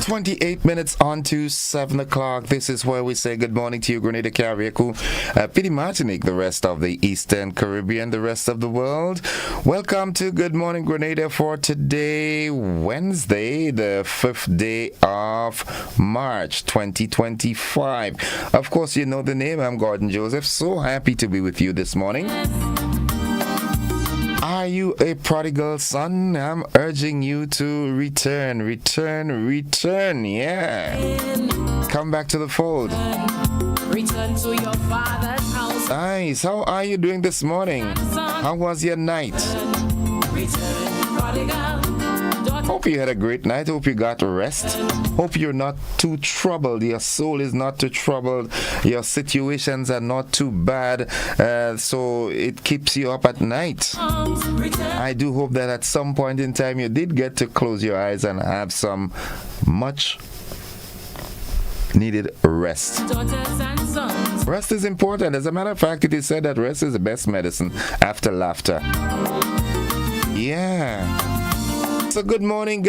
28 minutes on to 7 o'clock. This is where we say good morning to you, Grenada, Carriacou, Pidi Martinique, the rest of the Eastern Caribbean, the rest of the world. Welcome to Good Morning Grenada for today, Wednesday, the 5th day of March 2025. Of course, you know the name. I'm Gordon Joseph. So happy to be with you this morning. Are you a prodigal son? I'm urging you to return. Yeah. Come back to the fold. Return to your father's house. Nice. How are you doing this morning? How was your night? Return, prodigal. Hope you had a great night. Hope you got rest. Hope you're not too troubled. Your soul is not too troubled. Your situations are not too bad. So it keeps you up at night. I do hope that at some point in time you did get to close your eyes and have some much needed rest. Rest is important. As a matter of fact, it is said that rest is the best medicine after laughter. Yeah. So good morning.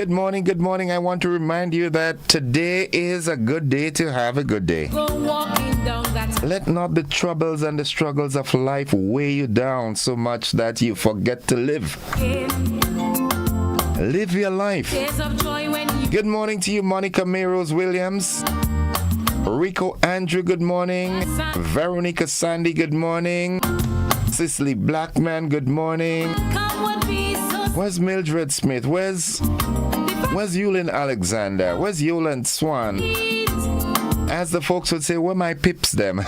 I want to remind you that today is a good day to have a good day. Let not the troubles and the struggles of life weigh you down so much that you forget to live. Live your life. Good morning to you, Monica Mayrose Williams. Rico Andrew, good morning. Veronica Sandy, good morning. Cicely Blackman, good morning. Where's Mildred Smith? Where's Yulin Alexander? Where's Yoland Swan? As the folks would say, where my pips them? All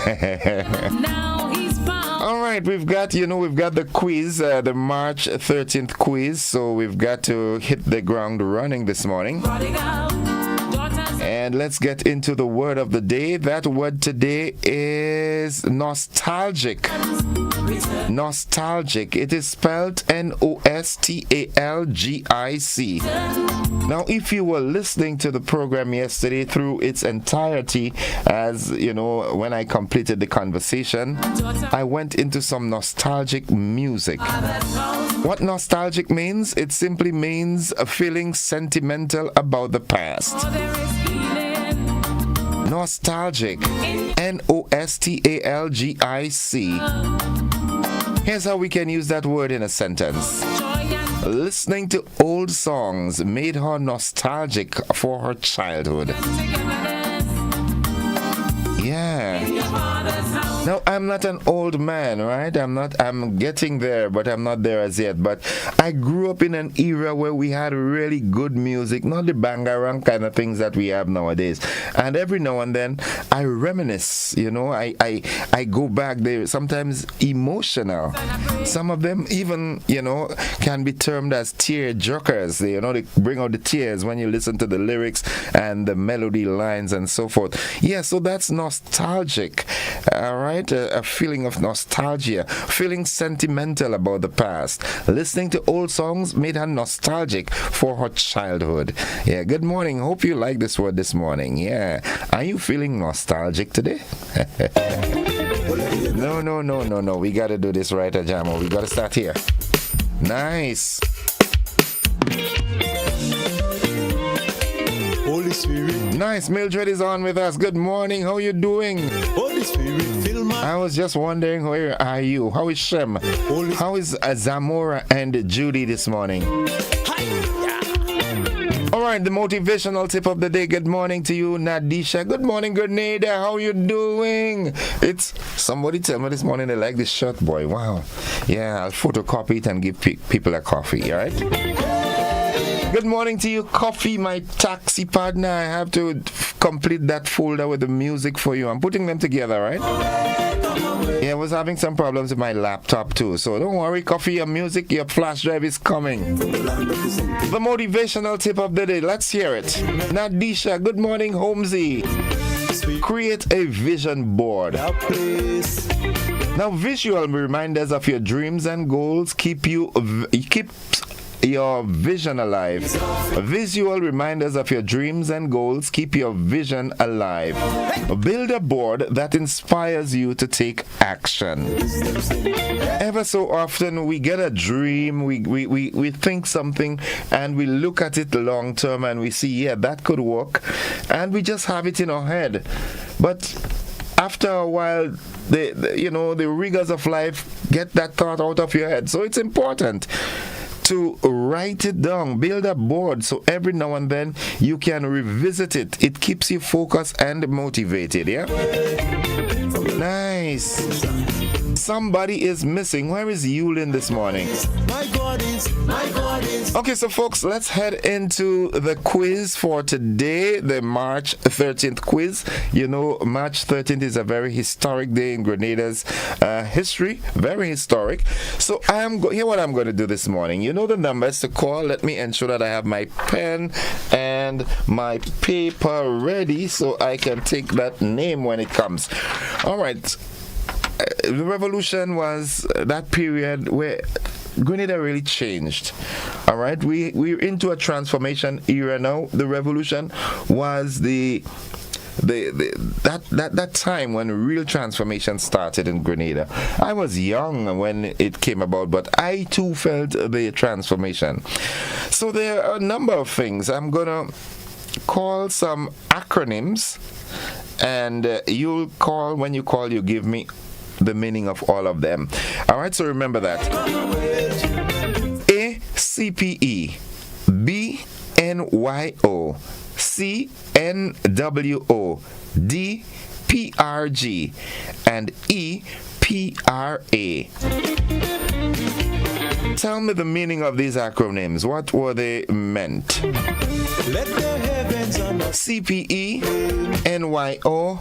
right, we've got the quiz, the March 13th quiz. So we've got to hit the ground running this morning. And let's get into the word of the day. That word today is nostalgic. Nostalgic. It is spelled Nostalgic. Now, if you were listening to the program yesterday through its entirety, as you know, when I completed the conversation, I went into some nostalgic music. What nostalgic means? It simply means a feeling sentimental about the past. Nostalgic. Nostalgic. Here's how we can use that word in a sentence. Listening to old songs made her nostalgic for her childhood. Yeah. Now, I'm not an old man, right? I'm getting there, but I'm not there as yet. But I grew up in an era where we had really good music, not the bangarang kind of things that we have nowadays. And every now and then, I reminisce, I go back there, sometimes emotional. Some of them even, can be termed as tear jerkers. They bring out the tears when you listen to the lyrics and the melody lines and so forth. Yeah, so that's nostalgic. All right, a feeling of nostalgia, feeling sentimental about the past. Listening to old songs made her nostalgic for her childhood. Yeah, good morning. Hope you like this word this morning. Yeah, are you feeling nostalgic today? No. We got to do this right, Ajamo. We got to start here. Nice. Holy Spirit. Nice. Mildred is on with us. Good morning. How you doing? Holy Spirit, fill my... I was just wondering, where are you? How is Shem? How is Zamora and Judy this morning? All right, the motivational tip of the day. Good morning to you, Nadisha. Good morning, Grenada. How you doing? It's somebody tell me this morning they like this shirt, boy. Wow. Yeah, I'll photocopy it and give people a coffee. All right. Good morning to you, Coffee, my taxi partner. I have to complete that folder with the music for you. I'm putting them together, right? Yeah, I was having some problems with my laptop too. So don't worry, Coffee, your music, your flash drive is coming. The motivational tip of the day. Let's hear it. Nadisha, good morning, Holmesy. Create a vision board. Now, visual reminders of your dreams and goals keeps your vision alive. Visual reminders of your dreams and goals keep your vision alive. Build a board that inspires you to take action. Ever so often we get a dream, we think something and we look at it long term and we see, yeah, that could work, and we just have it in our head. But after a while, the rigors of life get that thought out of your head. So it's important to write it down, build a board, so every now and then you can revisit it. It keeps you focused and motivated, yeah? Nice. Somebody is missing. Where is Yulin this morning? My God is. Okay, so folks, let's head into the quiz for today, the March 13th quiz. You know, March 13th is a very historic day in Grenada's history, very historic. So here what I'm going to do this morning. You know the numbers to call. Let me ensure that I have my pen and my paper ready so I can take that name when it comes. All right. The revolution was that period where Grenada really changed. All right, we're into a transformation era now. The revolution was that time when real transformation started in Grenada. I was young when it came about, but I too felt the transformation. So there are a number of things. I'm gonna call some acronyms, and you'll call. When you call, you give me the meaning of all of them. All right, so remember that. A, CPE, B, NYO, C, NWO, D, PRG, and E, PRA. Tell me the meaning of these acronyms. What were they meant? Let the heavens and the CPE, NYO,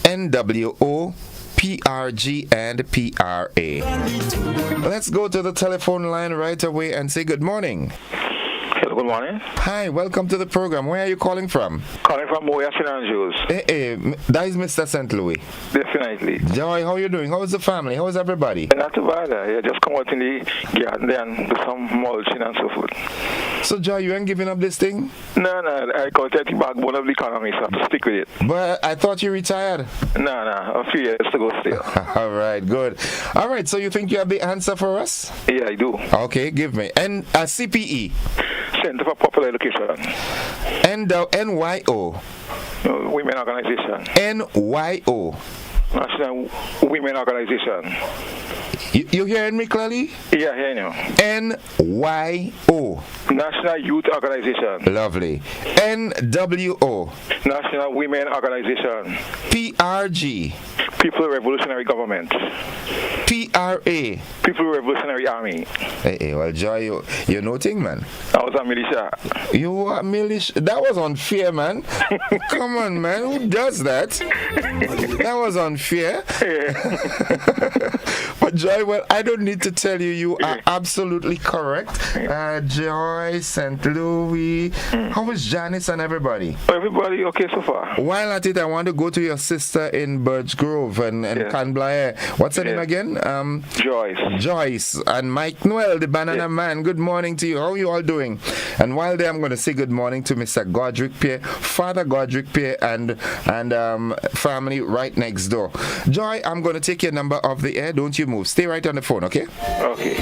NWO, PRG, and PRA. Let's go to the telephone line right away and say good morning. Hello, good morning. Hi, welcome to the program. Where are you calling from? Calling from Moya, St. Andrews. Hey, that is Mr. St. Louis. Definitely. Joy, how are you doing? How is the family? How is everybody? Not too bad. I just come out in the garden there and do some mulching and so forth. So, Joy, you ain't giving up this thing? No, I call it the backbone of the economy, so I have to stick with it. But I thought you retired. No, a few years to go still. All right, good. All right, so you think you have the answer for us? Yeah, I do. Okay, give me. And CPE. Center for Popular Education. And NYO. Women Organization. NYO. National Women Organization. You hearing me clearly? Yeah, hearing you. NYO. National Youth Organization. Lovely. NWO. National Women Organization. PRG. People Revolutionary Government. PRA. People Revolutionary Army. Hey, well, Joy, you know thing, man. I was a militia. You were militia? That was unfair, man. Come on, man. Who does that? That was unfair. But Joy, well, I don't need to tell you, you are absolutely correct. Joy, St. Louis. How is Janice and everybody? Everybody okay so far? While at it, I want to go to your sister in Birch Grove and Canblair. What's her name again? Joyce. And Mike Noel, the Banana Man. Good morning to you. How are you all doing? And while there, I'm going to say good morning to Mr. Godric Pierre, Father Godric Pierre, and family right next door. Joy, I'm going to take your number off the air. Don't you move. Stay right on the phone, okay? Okay.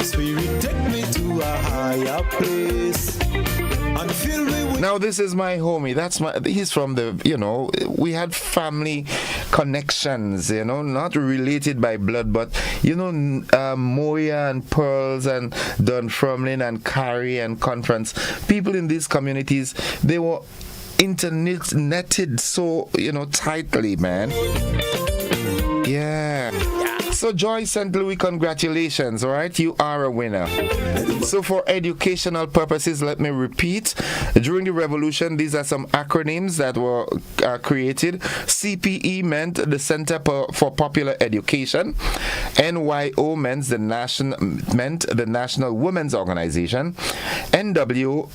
Spirit, take me to a higher place and fill me with. Now this is my homie. He's from the, we had family connections, not related by blood, but Moya and Pearls and Dunfermline and Carrie and Conference. People in these communities, they were netted so, tightly, man. Yeah. So Joy St. Louis, congratulations, all right? You are a winner. So for educational purposes, let me repeat. During the revolution, these are some acronyms that were created. CPE meant the Center for Popular Education. NYO meant the National Women's Organization. NYO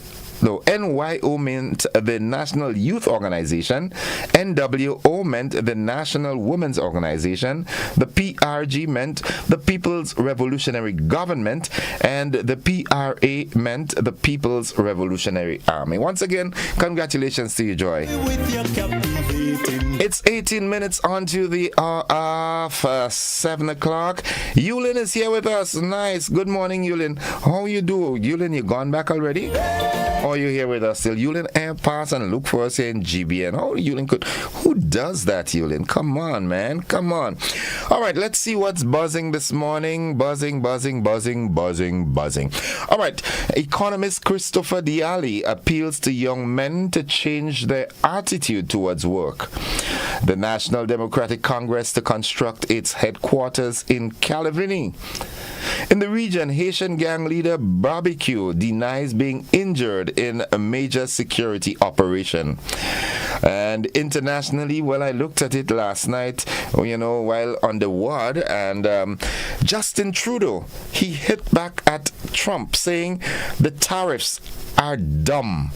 meant the National Youth Organization. NWO meant the National Women's Organization. The PRG meant the People's Revolutionary Government. And the PRA meant the People's Revolutionary Army. Once again, congratulations to you, Joy. It's 18 minutes on to the hour of 7 o'clock. Yulin is here with us. Nice. Good morning, Yulin. How you do? Yulin, you gone back already? Or you here with us still? Yulin, pass and look for us here in GBN. Oh, Yulin could. Who does that, Yulin? Come on, man. Come on. All right, let's see what's buzzing this morning. Buzzing. All right. Economist Christopher Diali appeals to young men to change their attitude towards work. The National Democratic Congress to construct its headquarters in Calavini. In the region, Haitian gang leader Barbecue denies being injured in a major security operation. And internationally, well, I looked at it last night, while on the ward, and Justin Trudeau, he hit back at Trump saying the tariffs are dumb.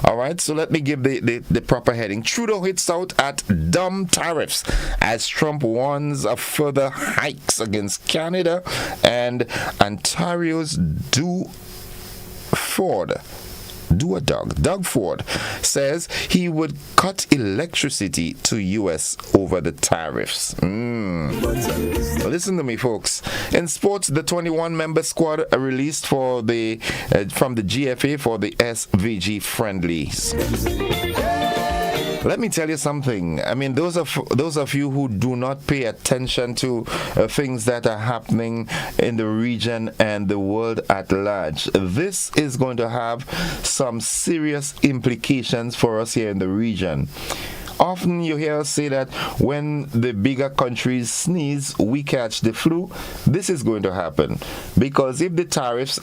All right, so let me give the proper heading. Trudeau hits out at dumb tariffs as Trump warns of further hikes against Canada, and Ontario's Doug Ford says he would cut electricity to U.S. over the tariffs. Listen to me, folks. In sports, the 21-member squad are released from the GFA for the SVG friendlies. Let me tell you something. I mean, those of you who do not pay attention to things that are happening in the region and the world at large, this is going to have some serious implications for us here in the region. Often you hear us say that when the bigger countries sneeze, we catch the flu. This is going to happen because if the tariffs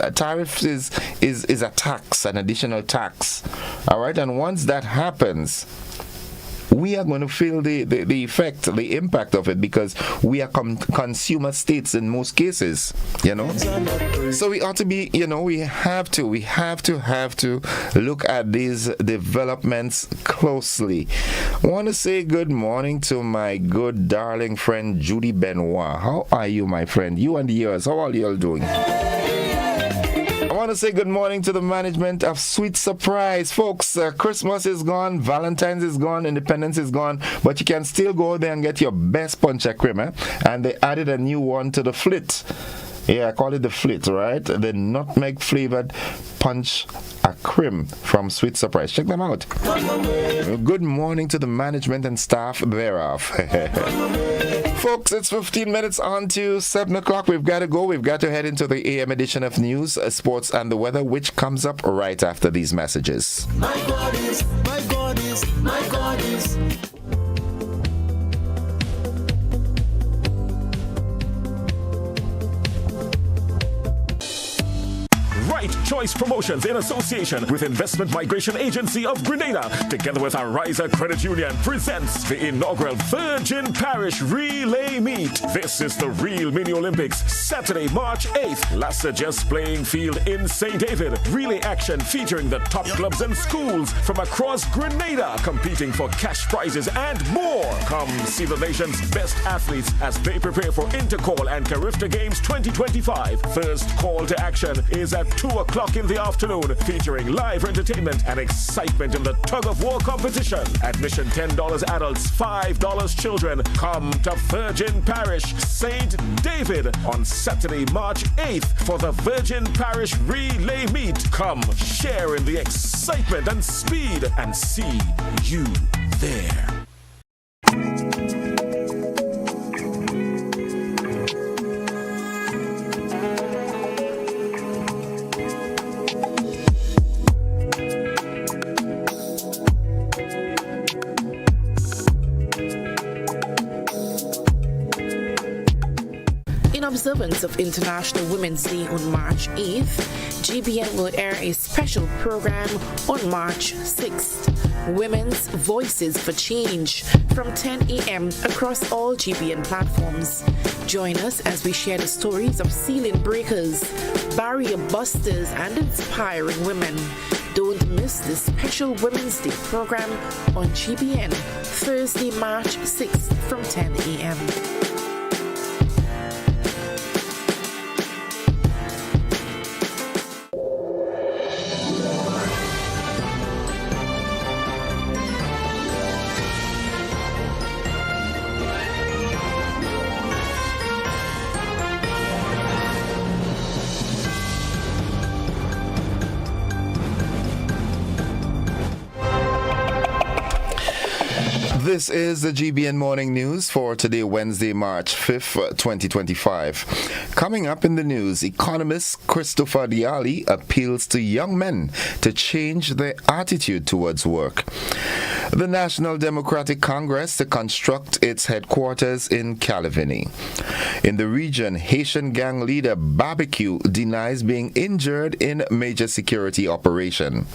is a tax, an additional tax, all right, and once that happens, we are going to feel the effect, the impact of it, because we are consumer states in most cases, So we ought to be, we have to look at these developments closely. I want to say good morning to my good darling friend Judy Benoit. How are you, my friend? You and yours. How are you all doing? I want to say good morning to the management of Sweet Surprise. Folks, Christmas is gone, Valentine's is gone, Independence is gone, but you can still go there and get your best punch cream, and they added a new one to the flit. Yeah, I call it the flit, right? The nutmeg flavored punch a cream from Sweet Surprise. Check them out. Good morning to the management and staff thereof. Folks, it's 15 minutes on to 7 o'clock. We've got to go. We've got to head into the AM edition of news, sports, and the weather, which comes up right after these messages. My God is. Right Choice Promotions in association with Investment Migration Agency of Grenada, together with our Riser Credit Union, presents the inaugural Virgin Parish Relay Meet. This is the Real Mini Olympics, Saturday, March 8th. Lassages playing field in St. David. Relay action featuring the top clubs and schools from across Grenada, competing for cash prizes and more. Come see the nation's best athletes as they prepare for Intercall and Carifta Games 2025. First call to action is at 2 o'clock in the afternoon, featuring live entertainment and excitement in the tug-of-war competition. Admission $10 adults, $5 children. Come to Virgin Parish, St. David on Saturday, March 8th for the Virgin Parish Relay Meet. Come share in the excitement and speed and see you there. observance of International Women's Day on March 8th, GBN will air a special program on March 6th, Women's Voices for Change, from 10 a.m. across all GBN platforms. Join us as we share the stories of ceiling breakers, barrier busters, and inspiring women. Don't miss this special Women's Day program on GBN, Thursday, March 6th from 10 a.m. This is the GBN Morning News for today, Wednesday, March 5th, 2025. Coming up in the news, economist Christopher Diali appeals to young men to change their attitude towards work. The National Democratic Congress to construct its headquarters in Calavini. In the region, Haitian gang leader Barbecue denies being injured in major security operation.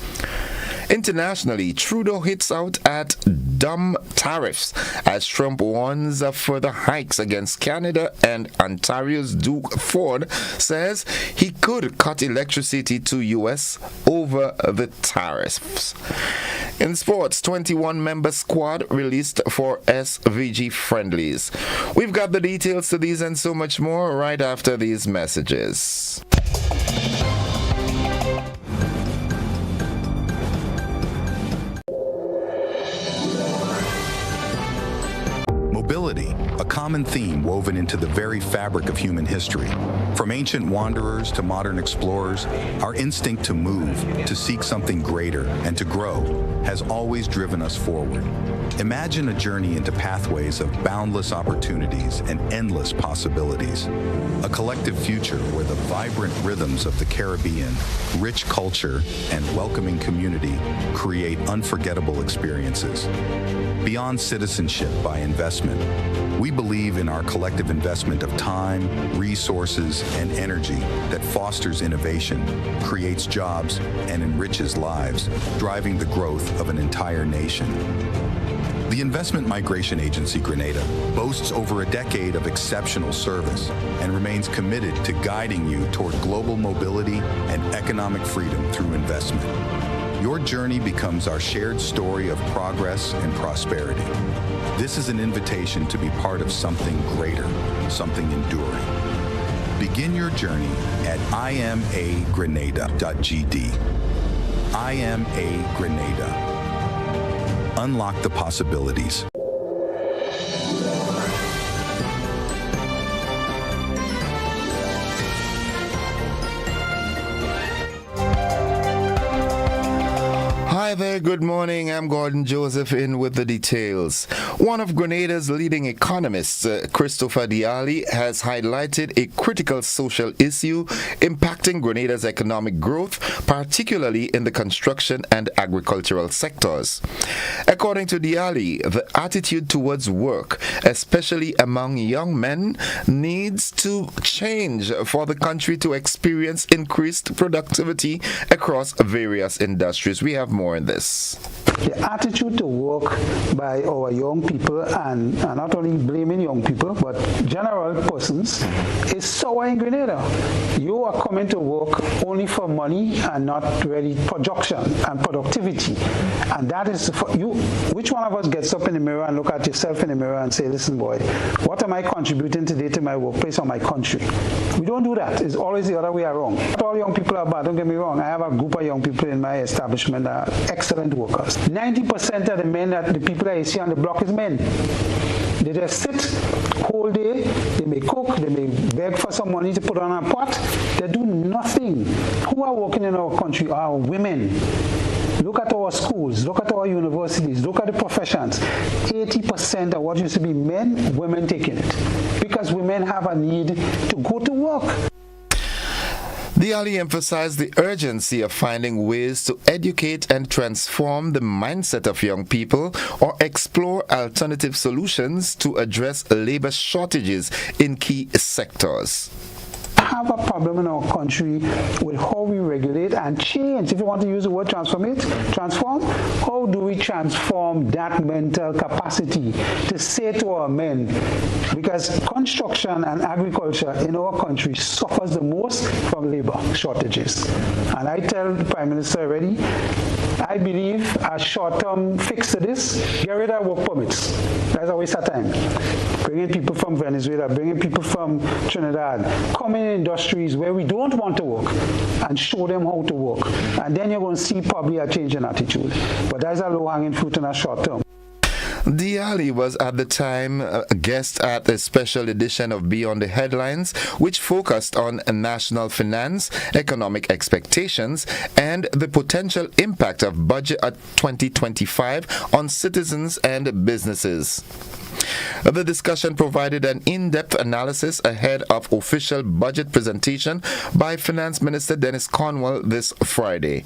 Internationally, Trudeau hits out at dumb tariffs as Trump warns of further hikes against Canada, and Ontario's Doug Ford says he could cut electricity to U.S. over the tariffs. In sports, 21-member squad released for SVG friendlies. We've got the details to these and so much more right after these messages. Mobility, a common theme woven into the very fabric of human history. From ancient wanderers to modern explorers, our instinct to move, to seek something greater, and to grow has always driven us forward. Imagine a journey into pathways of boundless opportunities and endless possibilities. A collective future where the vibrant rhythms of the Caribbean, rich culture, and welcoming community create unforgettable experiences. Beyond citizenship by investment, we believe in our collective investment of time, resources, and energy that fosters innovation, creates jobs, and enriches lives, driving the growth of an entire nation. The Investment Migration Agency Grenada boasts over a decade of exceptional service and remains committed to guiding you toward global mobility and economic freedom through investment. Your journey becomes our shared story of progress and prosperity. This is an invitation to be part of something greater, something enduring. Begin your journey at imagrenada.gd. IMA Grenada. Unlock the possibilities. Hi there, good morning. I'm Gordon Joseph in with the details. One of Grenada's leading economists, Christopher Diali, has highlighted a critical social issue impacting Grenada's economic growth, particularly in the construction and agricultural sectors. According to Diali, the attitude towards work, especially among young men, needs to change for the country to experience increased productivity across various industries. We have more in this. The attitude to work by our young people, and not only blaming young people, but general persons, is sour in Grenada. You are coming to work only for money and not really production and productivity. And that is for you. Which one of us gets up in the mirror and look at yourself in the mirror and say, listen, boy, what am I contributing today to my workplace or my country? We don't do that. It's always the other way around. Not all young people are bad, don't get me wrong. I have a group of young people in my establishment that are excellent workers. 90% of the people that you see on the block is men. They just sit whole day, they may cook, they may beg for some money to put on a pot, they do nothing. Who are working in our country are women. Look at our schools, look at our universities, look at the professions. 80% of what used to be men, women taking it. Because women have a need to go to work. The Ali emphasized the urgency of finding ways to educate and transform the mindset of young people or explore alternative solutions to address labor shortages in key sectors. Have a problem in our country with how we regulate and change. If you want to use the word transform, how do we transform that mental capacity to say to our men, because construction and agriculture in our country suffers the most from labor shortages. And I tell the Prime Minister already, I believe a short-term fix to this, get rid of work permits. That's a waste of time. Bringing people from Venezuela, bringing people from Trinidad, coming in industries where we don't want to work and show them how to work. And then you're going to see probably a change in attitude. But that's a low-hanging fruit in a short term. Diali was at the time a guest at a special edition of Beyond the Headlines, which focused on national finance, economic expectations, and the potential impact of Budget 2025 on citizens and businesses. The discussion provided an in-depth analysis ahead of official budget presentation by Finance Minister Dennis Cornwall this Friday.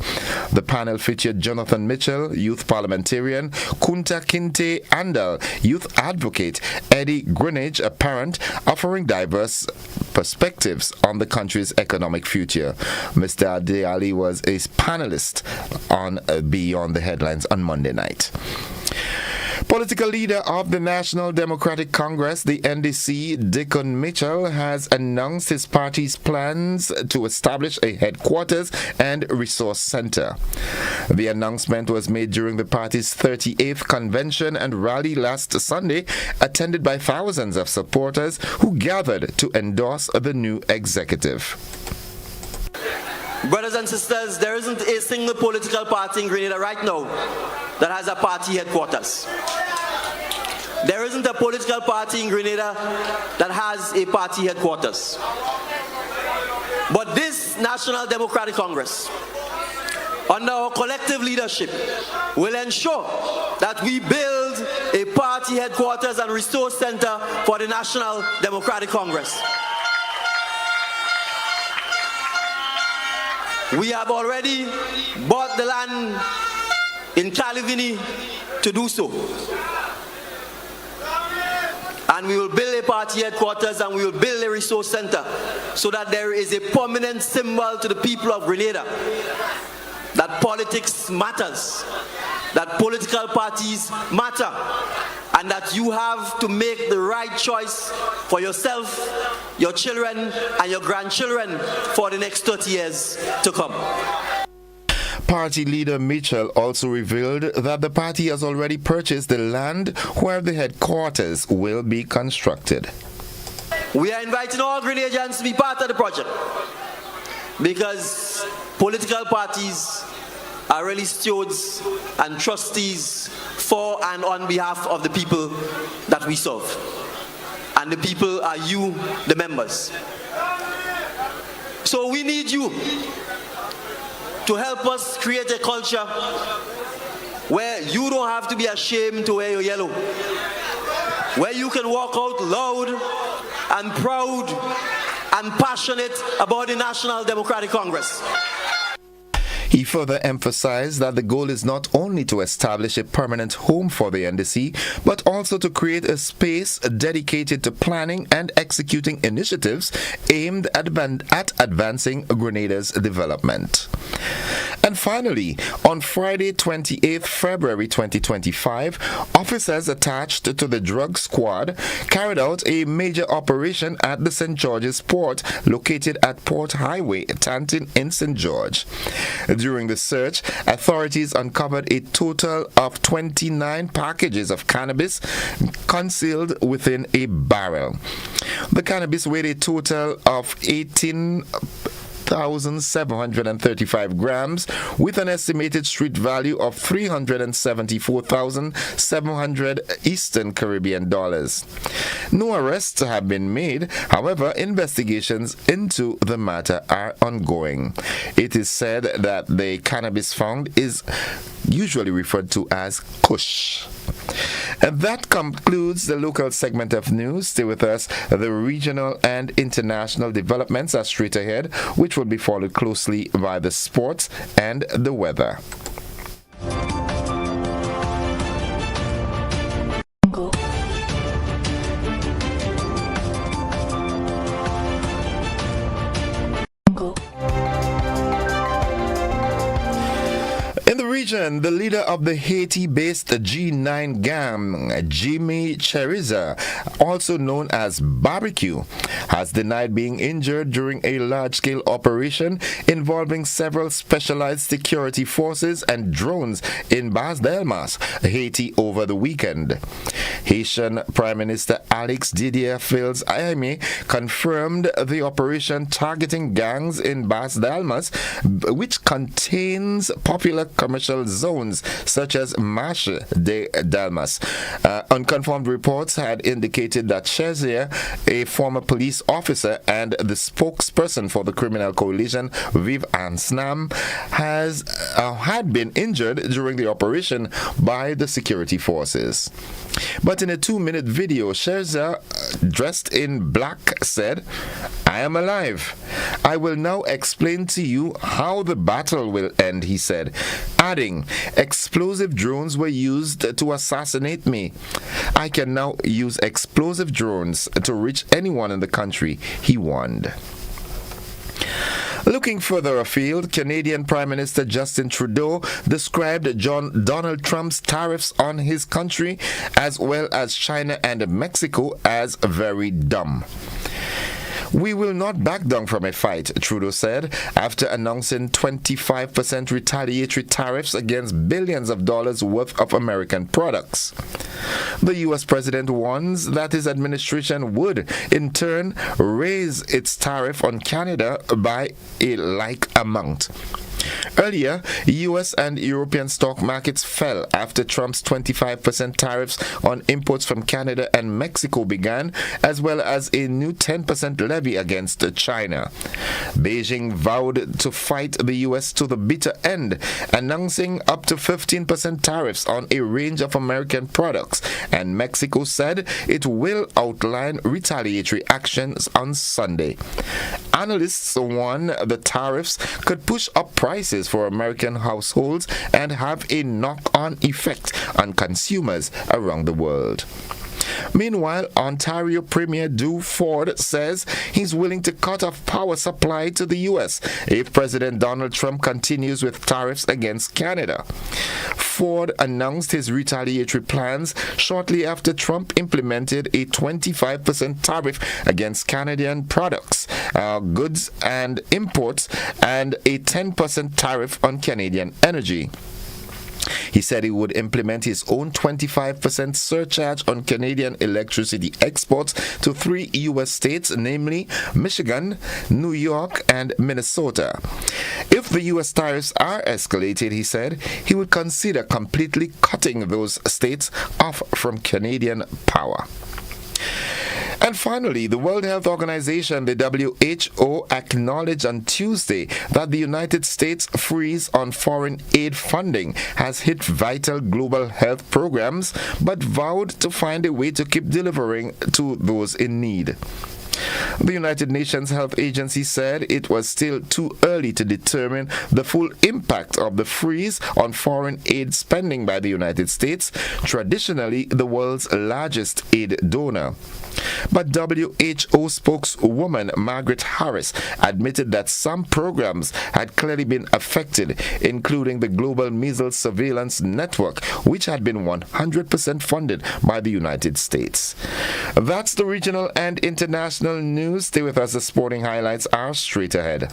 The panel featured Jonathan Mitchell, youth parliamentarian, Kunta Kinte Andal, youth advocate, Eddie Greenidge, a parent, offering diverse perspectives on the country's economic future. Mr. Diali was a panelist on Beyond the Headlines on Monday night. Political leader of the National Democratic Congress, the NDC, Dickon Mitchell, has announced his party's plans to establish a headquarters and resource center. The announcement was made during the party's 38th convention and rally last Sunday, attended by thousands of supporters who gathered to endorse the new executive. Brothers and sisters, there isn't a single political party in Grenada right now that has a party headquarters. There isn't a political party in Grenada that has a party headquarters. But this National Democratic Congress, under our collective leadership, will ensure that we build a party headquarters and resource center for the National Democratic Congress. We have already bought the land in Calivini to do so. And we will build a party headquarters and we will build a resource center so that there is a permanent symbol to the people of Grenada that politics matters, that political parties matter, and that you have to make the right choice for yourself, your children, and your grandchildren for the next 30 years to come. Party leader Mitchell also revealed that the party has already purchased the land where the headquarters will be constructed. We are inviting all Grenadians to be part of the project because political parties are really stewards and trustees for and on behalf of the people that we serve. And the people are you, the members. So we need you to help us create a culture where you don't have to be ashamed to wear your yellow, where you can walk out loud and proud and passionate about the National Democratic Congress. He further emphasized that the goal is not only to establish a permanent home for the NDC, but also to create a space dedicated to planning and executing initiatives aimed at advancing Grenada's development. And finally, on Friday, 28th February 2025, officers attached to the drug squad carried out a major operation at the St. George's Port, located at Port Highway, Tantin in St. George. During the search, authorities uncovered a total of 29 packages of cannabis concealed within a barrel. The cannabis weighed a total of 18,735 grams with an estimated street value of 374,700 Eastern Caribbean dollars. No arrests have been made. However, investigations into the matter are ongoing. It is said that the cannabis found is usually referred to as Kush. And that concludes the local segment of news. Stay with us. The regional and international developments are straight ahead, which which will be followed closely by the sports and the weather. The leader of the Haiti-based G9 gang, Jimmy Cheriza, also known as Barbecue, has denied being injured during a large-scale operation involving several specialized security forces and drones in Bas Delmas, Haiti, over the weekend. Haitian Prime Minister Alex Didier Fils-Aimé confirmed the operation targeting gangs in Bas Delmas, which contains popular commercial zones such as Marche de Dalmas. Unconfirmed reports had indicated that Chezier, a former police officer and the spokesperson for the criminal coalition Vive Ansnam, had been injured during the operation by the security forces. But in a 2-minute video, Chezier, dressed in black, said, "I am alive. I will now explain to you how the battle will end," he said, adding, "Explosive drones were used to assassinate me. I can now use explosive drones to reach anyone in the country," he warned. Looking further afield, Canadian Prime Minister Justin Trudeau described Donald Trump's tariffs on his country, as well as China and Mexico, as very dumb. "We will not back down from a fight," Trudeau said, after announcing 25% retaliatory tariffs against billions of dollars worth of American products. The U.S. president warns that his administration would, in turn, raise its tariff on Canada by a like amount. Earlier, U.S. and European stock markets fell after Trump's 25% tariffs on imports from Canada and Mexico began, as well as a new 10% levy against China. Beijing vowed to fight the U.S. to the bitter end, announcing up to 15% tariffs on a range of American products, and Mexico said it will outline retaliatory actions on Sunday. Analysts warn the tariffs could push up prices for American households and have a knock-on effect on consumers around the world. Meanwhile, Ontario Premier Doug Ford says he's willing to cut off power supply to the U.S. if President Donald Trump continues with tariffs against Canada. Ford announced his retaliatory plans shortly after Trump implemented a 25% tariff against Canadian products, goods and imports, and a 10% tariff on Canadian energy. He said he would implement his own 25% surcharge on Canadian electricity exports to 3 U.S. states, namely Michigan, New York, and Minnesota. If the U.S. tariffs are escalated, he said, he would consider completely cutting those states off from Canadian power. And finally, the World Health Organization, the WHO, acknowledged on Tuesday that the United States' freeze on foreign aid funding has hit vital global health programs, but vowed to find a way to keep delivering to those in need. The United Nations Health Agency said it was still too early to determine the full impact of the freeze on foreign aid spending by the United States, traditionally the world's largest aid donor. But WHO spokeswoman Margaret Harris admitted that some programs had clearly been affected, including the Global Measles Surveillance Network, which had been 100% funded by the United States. That's the regional and international news. Stay with us. The sporting highlights are straight ahead.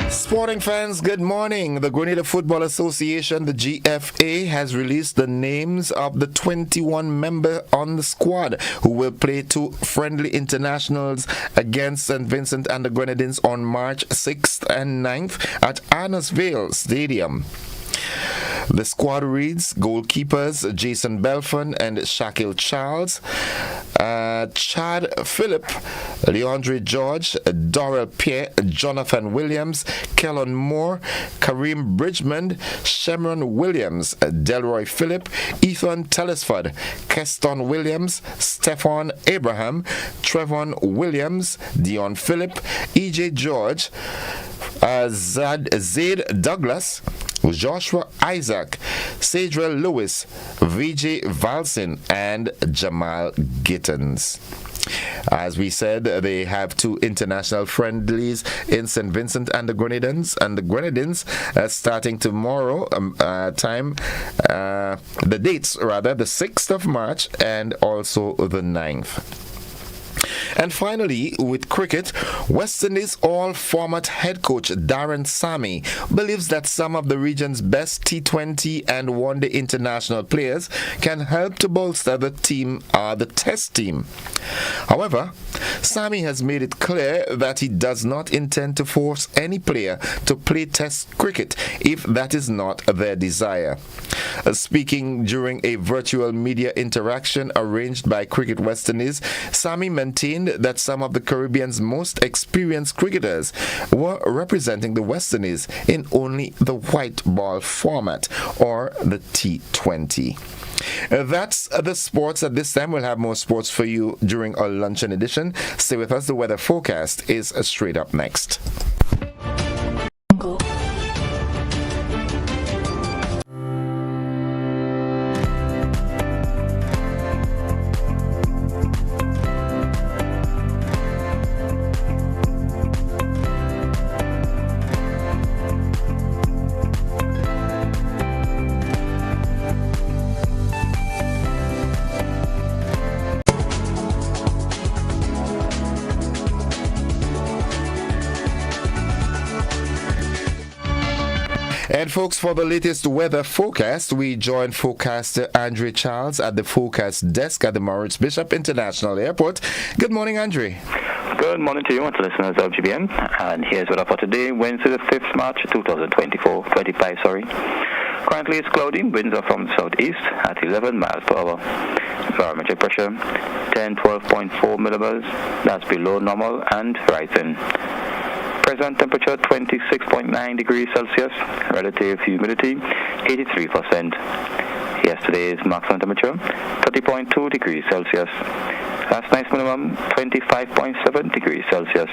Sporting fans, good morning. The Grenada Football Association, the GFA, has released the names of the 21 members on the squad who will play 2 friendly internationals against St. Vincent and the Grenadines on March 6th and 9th at Arnasville Stadium. The squad reads: goalkeepers Jason Belfon and Shaquille Charles, Chad Phillip, Leandre George, Dorrell Pierre, Jonathan Williams, Kellen Moore, Kareem Bridgman, Shemron Williams, Delroy Phillip, Ethan Telesford, Keston Williams, Stefan Abraham, Trevon Williams, Dion Phillip, EJ George, Zaid Douglas, Joshua Isaac, Sadrell Lewis, VJ Valsin, and Jamal Gittins. As we said, they have 2 international friendlies in St. Vincent and the Grenadines, starting tomorrow the dates rather, the 6th of March and also the 9th. And finally, with cricket, West Indies all-format head coach Darren Sammy believes that some of the region's best T20 and one-day international players can help to bolster the test team. However, Sammy has made it clear that he does not intend to force any player to play test cricket if that is not their desire. Speaking during a virtual media interaction arranged by Cricket West Indies, Sammy maintained that some of the Caribbean's most experienced cricketers were representing the West Indies in only the white ball format, or the T20. That's the sports at this time. We'll have more sports for you during our luncheon edition. Stay with us. The weather forecast is straight up next. And folks, for the latest weather forecast, we join forecaster Andre Charles at the forecast desk at the Maurits Bishop International Airport. Good morning, Andre. Good morning to you and to listeners of GBM. And here's weather for today, Wednesday the 5th March 2025. Currently it's cloudy, winds are from the southeast at 11 miles per hour. Barometric pressure 1012.4 millibars, that's below normal and rising. Present temperature 26.9 degrees Celsius, relative humidity 83%. Yesterday's maximum temperature 30.2 degrees Celsius. Last night's minimum 25.7 degrees Celsius.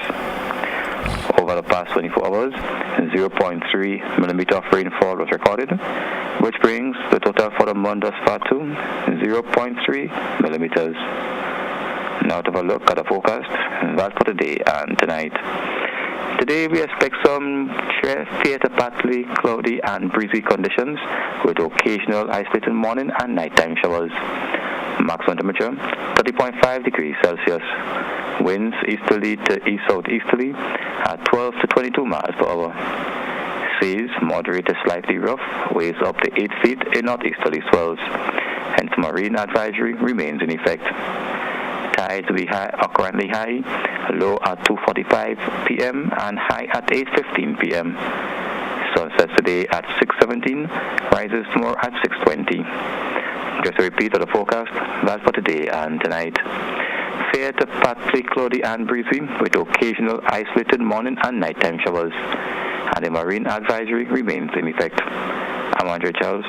Over the past 24 hours, 0.3 millimeter of rainfall was recorded, which brings the total for the month thus far to 0.3 millimeters. Now to have a look at the forecast, that's for today and tonight. Today we expect some fair to partly cloudy and breezy conditions with occasional isolated morning and nighttime showers. Maximum temperature 30.5 degrees Celsius. Winds easterly to east-southeasterly at 12 to 22 miles per hour. Seas moderate to slightly rough, waves up to 8 feet in northeasterly swells. Hence marine advisory remains in effect. Tides are currently high, low at 2:45 p.m. and high at 8:15 p.m. Sunset today at 6:17, rises tomorrow at 6:20. Just a repeat of the forecast, that's for today and tonight. Fair to partly cloudy and breezy with occasional isolated morning and nighttime showers. And the marine advisory remains in effect. I'm Andre Charles,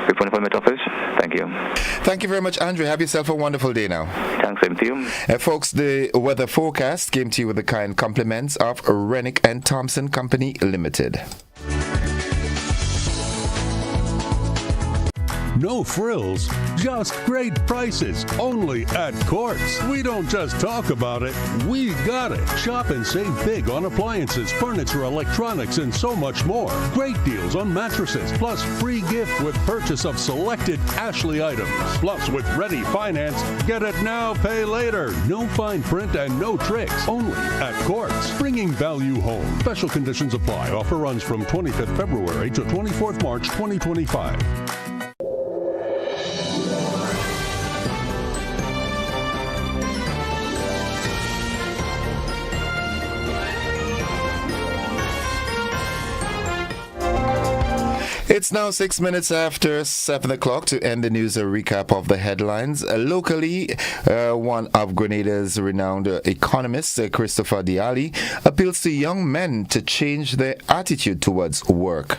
reporting from the office. Thank you. Thank you very much, Andre. Have yourself a wonderful day now. Thanks, same to you. Folks, the weather forecast came to you with the kind compliments of Rennick and Thompson Company Limited. No frills, just great prices, only at Courts. We don't just talk about it, we got it. Shop and save big on appliances, furniture, electronics, and so much more. Great deals on mattresses, plus free gift with purchase of selected Ashley items. Plus, with Ready Finance, get it now, pay later. No fine print and no tricks, only at Courts. Bringing value home. Special conditions apply. Offer runs from 25th February to 24th March 2025. It's now 6 minutes after 7 o'clock. To end the news, a recap of the headlines. Locally, one of Grenada's renowned economists, Christopher Diali, appeals to young men to change their attitude towards work.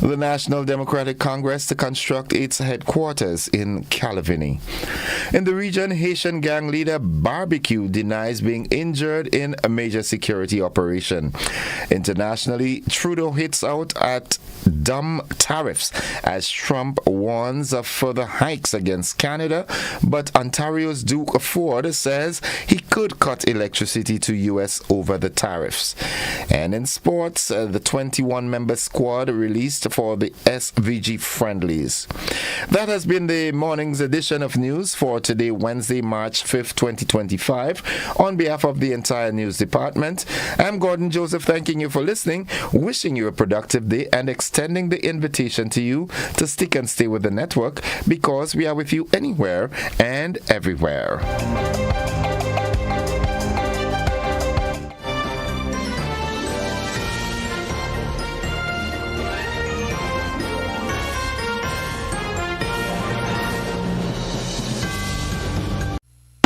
The National Democratic Congress to construct its headquarters in Calavini. In the region, Haitian gang leader Barbecue denies being injured in a major security operation. Internationally, Trudeau hits out at dumb tariffs as Trump warns of further hikes against Canada, but Ontario's Duke Ford says he could cut electricity to U.S. over the tariffs. And in sports, the 21-member squad released for the SVG friendlies. That has been the morning's edition of news for today, Wednesday, March 5th, 2025. On behalf of the entire news department, I'm Gordon Joseph, thanking you for listening, wishing you a productive day, and extending the invitation to you to stick and stay with the network, because we are with you anywhere and everywhere.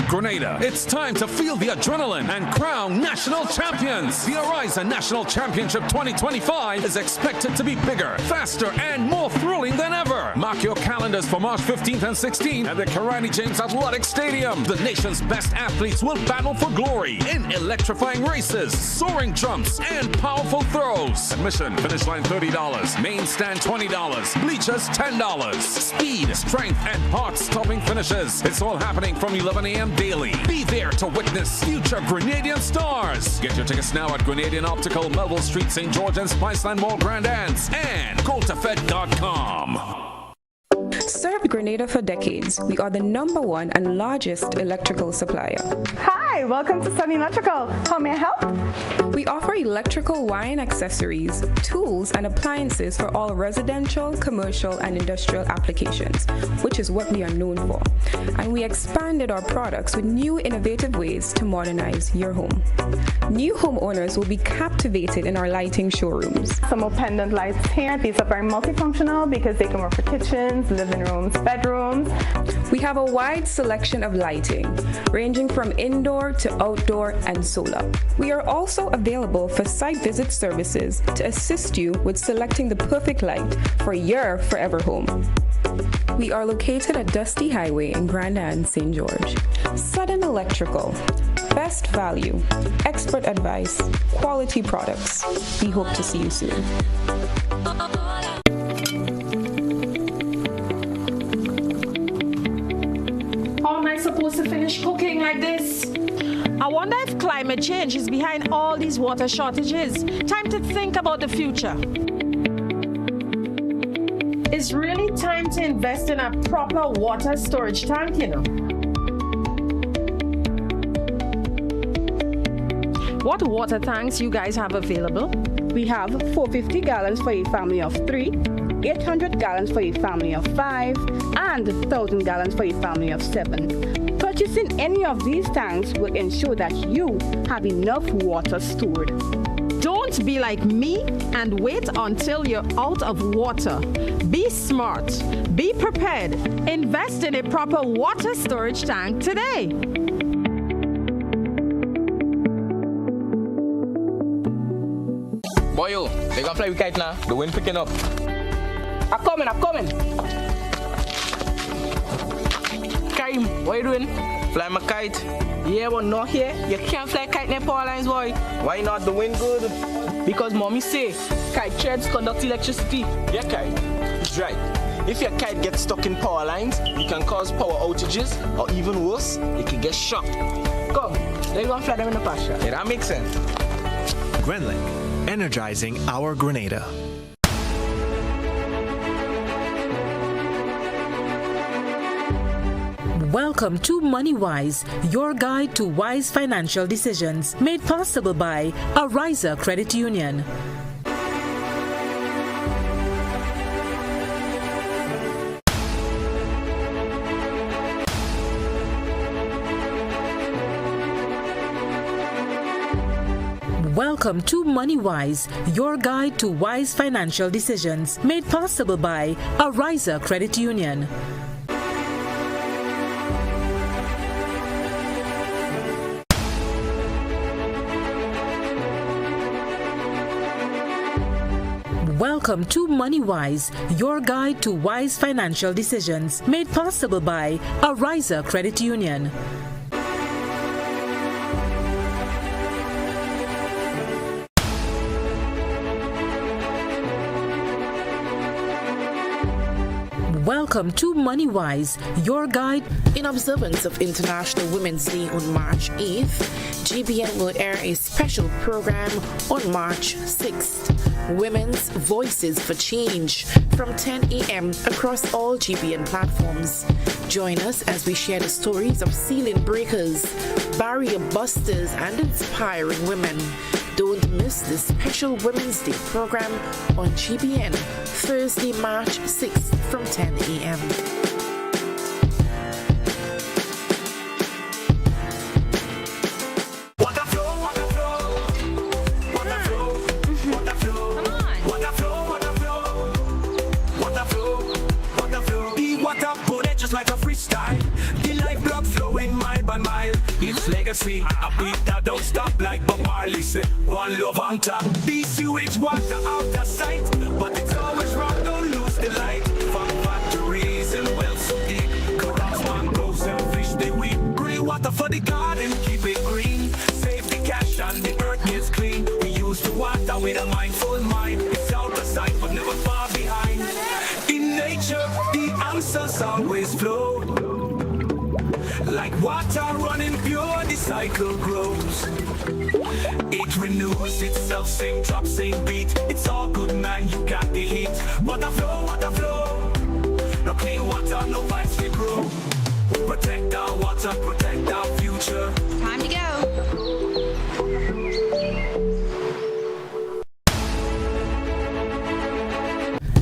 Grenada, it's time to feel the adrenaline and crown national champions. The Ariza National Championship 2025 is expected to be bigger, faster, and more thrilling than ever. Mark your calendars for March 15th and 16th at the Karani James Athletic Stadium. The nation's best athletes will battle for glory in electrifying races, soaring jumps, and powerful throws. Admission, finish line $30, main stand $20, bleachers $10. Speed, strength, and heart-stopping finishes. It's all happening from 11 a.m. daily. Be there to witness future Grenadian stars. Get your tickets now at Grenadian Optical, Melville Street, St. George, and Spiceland Mall, Grand Anse, and GoToFed.com. Served Grenada for decades. We are the #1 and largest electrical supplier. Hi, welcome to Sunny Electrical. How may I help? We offer electrical wire and accessories, tools, and appliances for all residential, commercial, and industrial applications, which is what we are known for. And we expanded our products with new innovative ways to modernize your home. New homeowners will be captivated in our lighting showrooms. Some more pendant lights here. These are very multifunctional because they can work for kitchens, living rooms, bedrooms. We have a wide selection of lighting, ranging from indoor to outdoor and solar. We are also available for site visit services to assist you with selecting the perfect light for your forever home. We are located at Dusty Highway in Grand Anse, St. George. Sudden Electrical. Best value, expert advice, quality products. We hope to see you soon. How am I supposed to finish cooking like this? I wonder if climate change is behind all these water shortages. Time to think about the future. It's really time to invest in a proper water storage tank, you know. What water tanks you guys have available? We have 450 gallons for a family of 3, 800 gallons for a family of 5, and 1,000 gallons for a family of 7. Purchasing any of these tanks will ensure that you have enough water stored. Don't be like me and wait until you're out of water. Be smart. Be prepared. Invest in a proper water storage tank today. Boyo, they gonna fly with kite now. The wind picking up. I'm coming. Karim, what you doing? Fly my kite. Yeah, but not here. You can't fly kite near power lines, boy. Why not? The wind good. Because mommy say kite threads conduct electricity. Yeah, kite. It's right. If your kite gets stuck in power lines, you can cause power outages, or even worse, it can get shocked. Come, let's go and fly them in the pasture. Yeah, that makes sense. Grenlink, energizing our Grenada. Welcome to MoneyWise, your guide to wise financial decisions, made possible by Ariza Credit Union. Welcome to MoneyWise, your guide to wise financial decisions, made possible by Ariza Credit Union. Welcome to MoneyWise, your guide to wise financial decisions, made possible by Ariza Credit Union. Welcome to MoneyWise, your guide. In observance of International Women's Day on March 8th, GBN will air a special program on March 6th. Women's Voices for Change from 10 a.m. across all GBN platforms. Join us as we share the stories of ceiling breakers, barrier busters, and inspiring women. Don't miss this special Women's Day program on GBN, Thursday, March 6th from 10 a.m. It's legacy, a beat that don't stop like Bob Marley said. One love on top. DCH water out of sight, but it's always wrong. Don't lose the light. From factories and wells so deep, corals, mangroves and fish they weep. Green water for the garden, keep it green. Save the cash and the earth gets clean. We use the water with a mindful mind. It's out of sight but never far behind. In nature, the answers always flow. Like water running pure, the cycle grows. It renews itself, same drop, same beat. It's all good, man, you got the heat. Water flow. No clean water, no vibes we grow. Protect our water, protect our future. Time to go.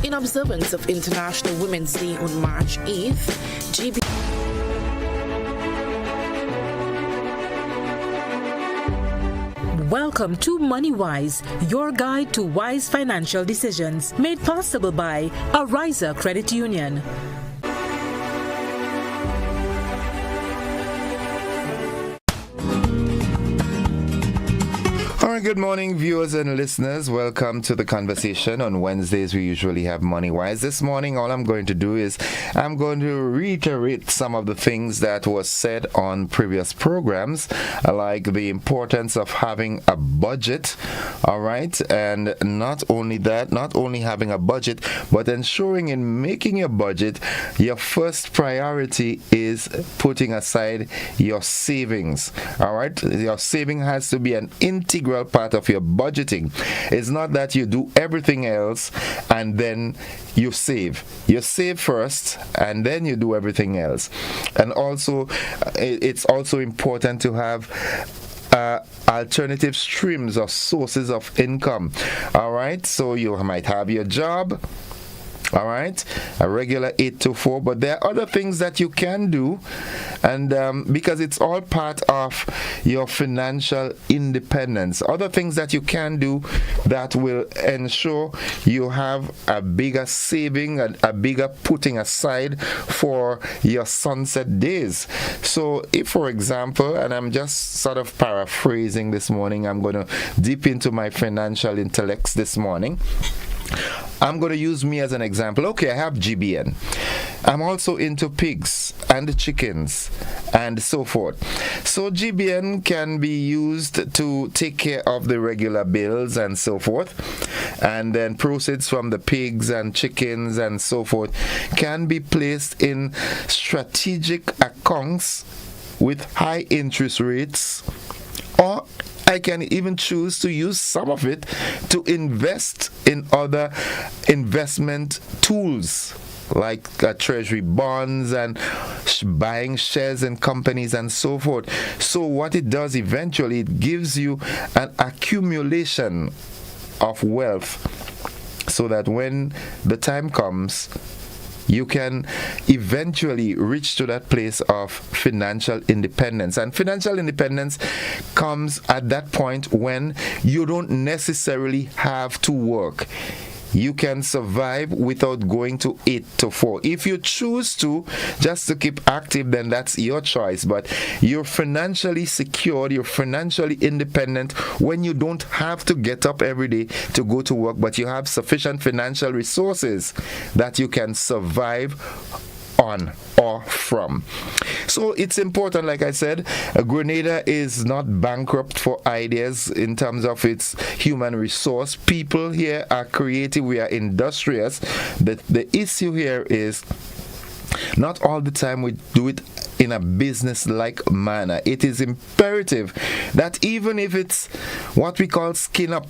In observance of International Women's Day on March 8th, Welcome to MoneyWise, your guide to wise financial decisions, made possible by Ariza Credit Union. All right, good morning, viewers and listeners. Welcome to the conversation. On Wednesdays, we usually have MoneyWise. This morning, all I'm going to do is I'm going to reiterate some of the things that was said on previous programs, like the importance of having a budget, all right? And not only that, not only having a budget, but ensuring in making your budget, your first priority is putting aside your savings, all right? Your saving has to be an integral part of your budgeting. It's not that you do everything else and then you save. You save first and then you do everything else. And also, it's also important to have alternative streams or sources of income. All right, so you might have your job, all right, a regular 8 to 4, but there are other things that you can do, and because it's all part of your financial independence, other things that you can do that will ensure you have a bigger saving, a bigger putting aside for your sunset days. So if, for example, and I'm just sort of paraphrasing this morning, I'm going to dip into my financial intellects this morning. I'm going to use me as an example. Okay, I have GBN. I'm also into pigs and chickens and so forth. So GBN can be used to take care of the regular bills and so forth. And then proceeds from the pigs and chickens and so forth can be placed in strategic accounts with high interest rates, or I can even choose to use some of it to invest in other investment tools like treasury bonds and buying shares in companies and so forth. So what it does eventually, it gives you an accumulation of wealth so that when the time comes, you can eventually reach to that place of financial independence. And financial independence comes at that point when you don't necessarily have to work. You can survive without going to 8 to 4. If you choose to, just to keep active, then that's your choice. But you're financially secured, you're financially independent when you don't have to get up every day to go to work, but you have sufficient financial resources that you can survive on or from. So it's important, like I said, Grenada is not bankrupt for ideas in terms of its human resource. People here are creative, we are industrious. The issue here is not all the time we do it in a business-like manner. It is imperative that even if it's what we call skin up,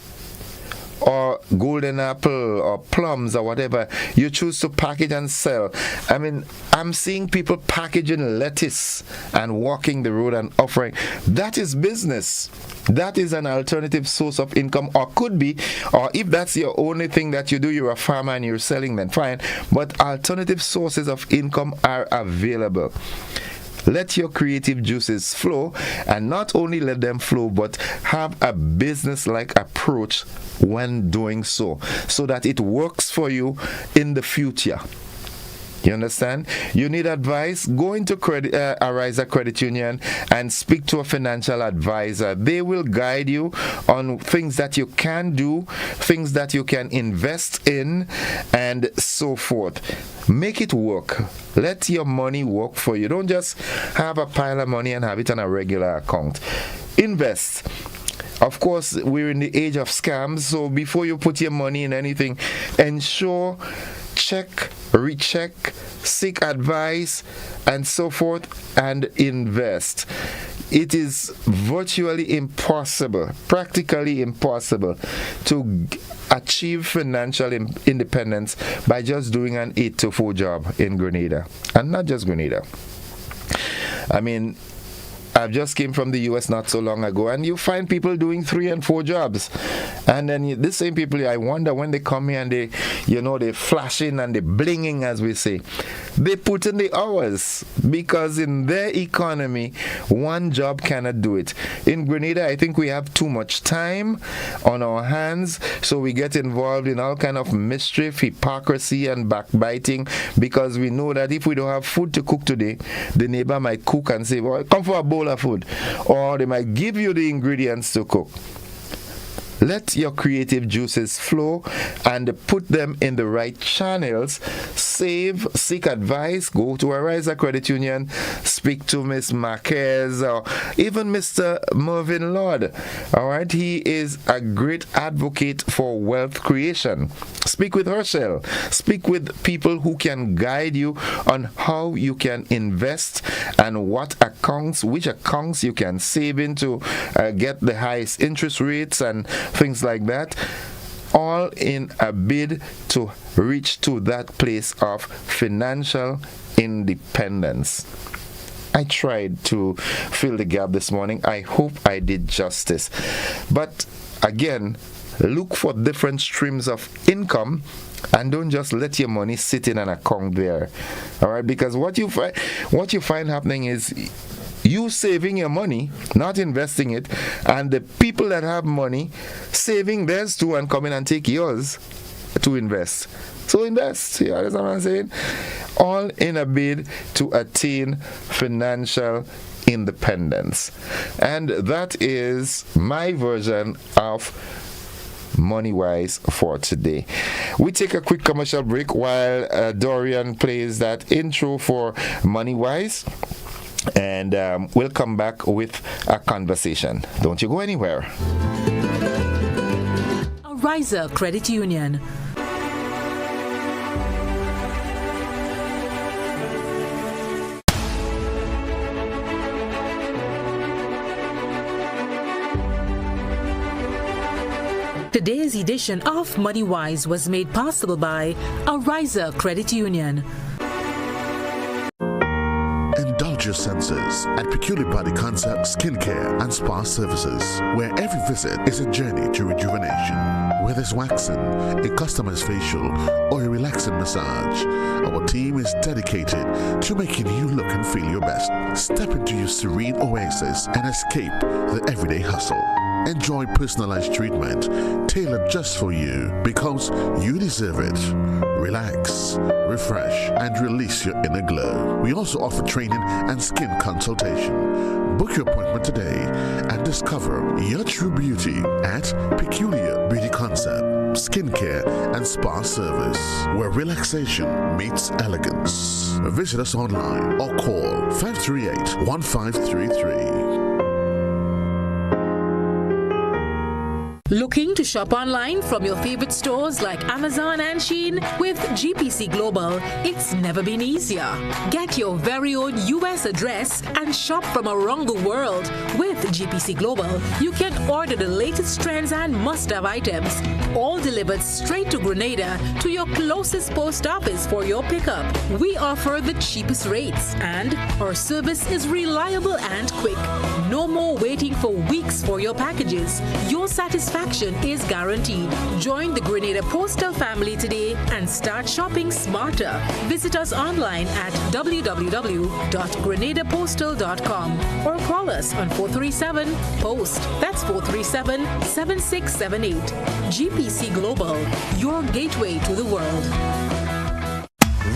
or golden apple or plums or whatever, you choose to package and sell. I mean, I'm seeing people packaging lettuce and walking the road and offering. That is business. That is an alternative source of income, or could be, or if that's your only thing that you do, you're a farmer and you're selling, then fine. But alternative sources of income are available. Let your creative juices flow, and not only let them flow, but have a business-like approach when doing so that it works for you in the future. You understand? You need advice? Go into Ariza Credit Union and speak to a financial advisor. They will guide you on things that you can do, things that you can invest in, and so forth. Make it work. Let your money work for you. Don't just have a pile of money and have it on a regular account. Invest. Of course, we're in the age of scams, so before you put your money in anything, ensure, check, recheck, seek advice, and so forth, and invest. It is virtually impossible, practically impossible, to achieve financial independence by just doing an 8 to 4 job in Grenada. And not just Grenada. I mean, I just came from the US not so long ago, and you find people doing 3 and 4 jobs. And then the same people, I wonder when they come here and they, they flashing and they blinging, as we say. They put in the hours, because in their economy, one job cannot do it. In Grenada, I think we have too much time on our hands, so we get involved in all kind of mischief, hypocrisy, and backbiting, because we know that if we don't have food to cook today, the neighbor might cook and say, well, come for a bowl of food, or they might give you the ingredients to cook. Let your creative juices flow and put them in the right channels. Save, seek advice, go to Ariza Credit Union, speak to Miss Marquez or even Mr. Mervyn Lord. All right, he is a great advocate for wealth creation. Speak with Herschel. Speak with people who can guide you on how you can invest and which accounts you can save into, get the highest interest rates and things like that, all in a bid to reach to that place of financial independence. I tried to fill the gap this morning. I hope I did justice. But again, look for different streams of income and don't just let your money sit in an account there. All right, because what you find happening is you saving your money, not investing it, and the people that have money saving theirs too and coming and take yours to invest. So invest, you understand what I'm saying? All in a bid to attain financial independence. And that is my version of Money Wise for today. We take a quick commercial break while Dorian plays that intro for Money Wise. And we'll come back with a conversation. Don't you go anywhere. Ariza Credit Union. Today's edition of Money Wise was made possible by Ariza Credit Union. Indulge your senses at Peculiar Body Concept Skincare and Spa Services, where every visit is a journey to rejuvenation. Whether it's waxing, a customized facial, or a relaxing massage, our team is dedicated to making you look and feel your best. Step into your serene oasis and escape the everyday hustle. Enjoy personalized treatment tailored just for you because you deserve it. Relax, refresh, and release your inner glow. We also offer training and skin consultation. Book your appointment today and discover your true beauty at Peculiar Beauty Concept, Skincare and Spa Service, where relaxation meets elegance. Visit us online or call 538-1533. Looking to shop online from your favorite stores like Amazon and Shein? With GPC Global, it's never been easier. Get your very own US address and shop from around the world. With GPC Global, you can order the latest trends and must-have items, all delivered straight to Grenada to your closest post office for your pickup. We offer the cheapest rates and our service is reliable and quick. No more waiting for weeks for your packages. Your satisfaction is guaranteed. Join the Grenada Postal family today and start shopping smarter. Visit us online at www.grenadapostal.com or call us on 437-POST. That's 437-7678. GPC Global, your gateway to the world.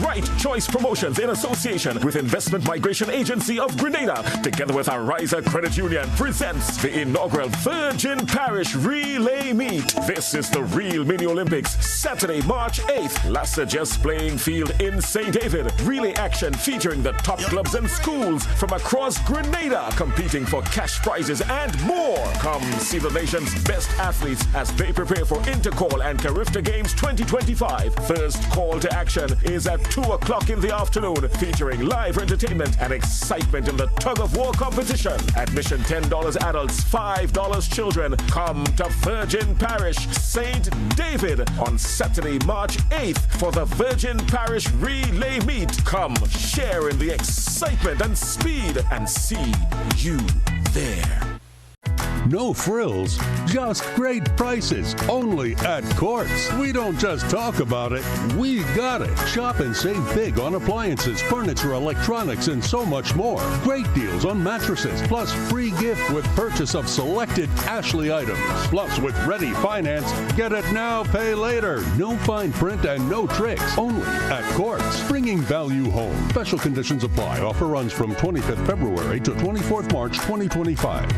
Right Choice Promotions in association with Investment Migration Agency of Grenada, together with Ariza Credit Union, presents the inaugural Virgin Parish Relay Meet. This is the real mini Olympics, Saturday, March 8th. Lassa Just Playing Field in St. David. Relay action featuring the top clubs and schools from across Grenada, competing for cash prizes and more. Come see the nation's best athletes as they prepare for Intercall and Carifta Games 2025. First call to action is at 2 o'clock in the afternoon, featuring live entertainment and excitement in the tug-of-war competition. Admission $10 adults, $5 children. Come to Virgin Parish, St. David on Saturday, March 8th for the Virgin Parish Relay Meet. Come share in the excitement and speed and see you there. No frills, just great prices, only at Courts. We don't just talk about it, we got it. Shop and save big on appliances, furniture, electronics, and so much more. Great deals on mattresses, plus free gift with purchase of selected Ashley items. Plus, with Ready Finance, get it now, pay later. No fine print and no tricks, only at Courts. Bringing value home. Special conditions apply. Offer runs from 25th February to 24th March 2025.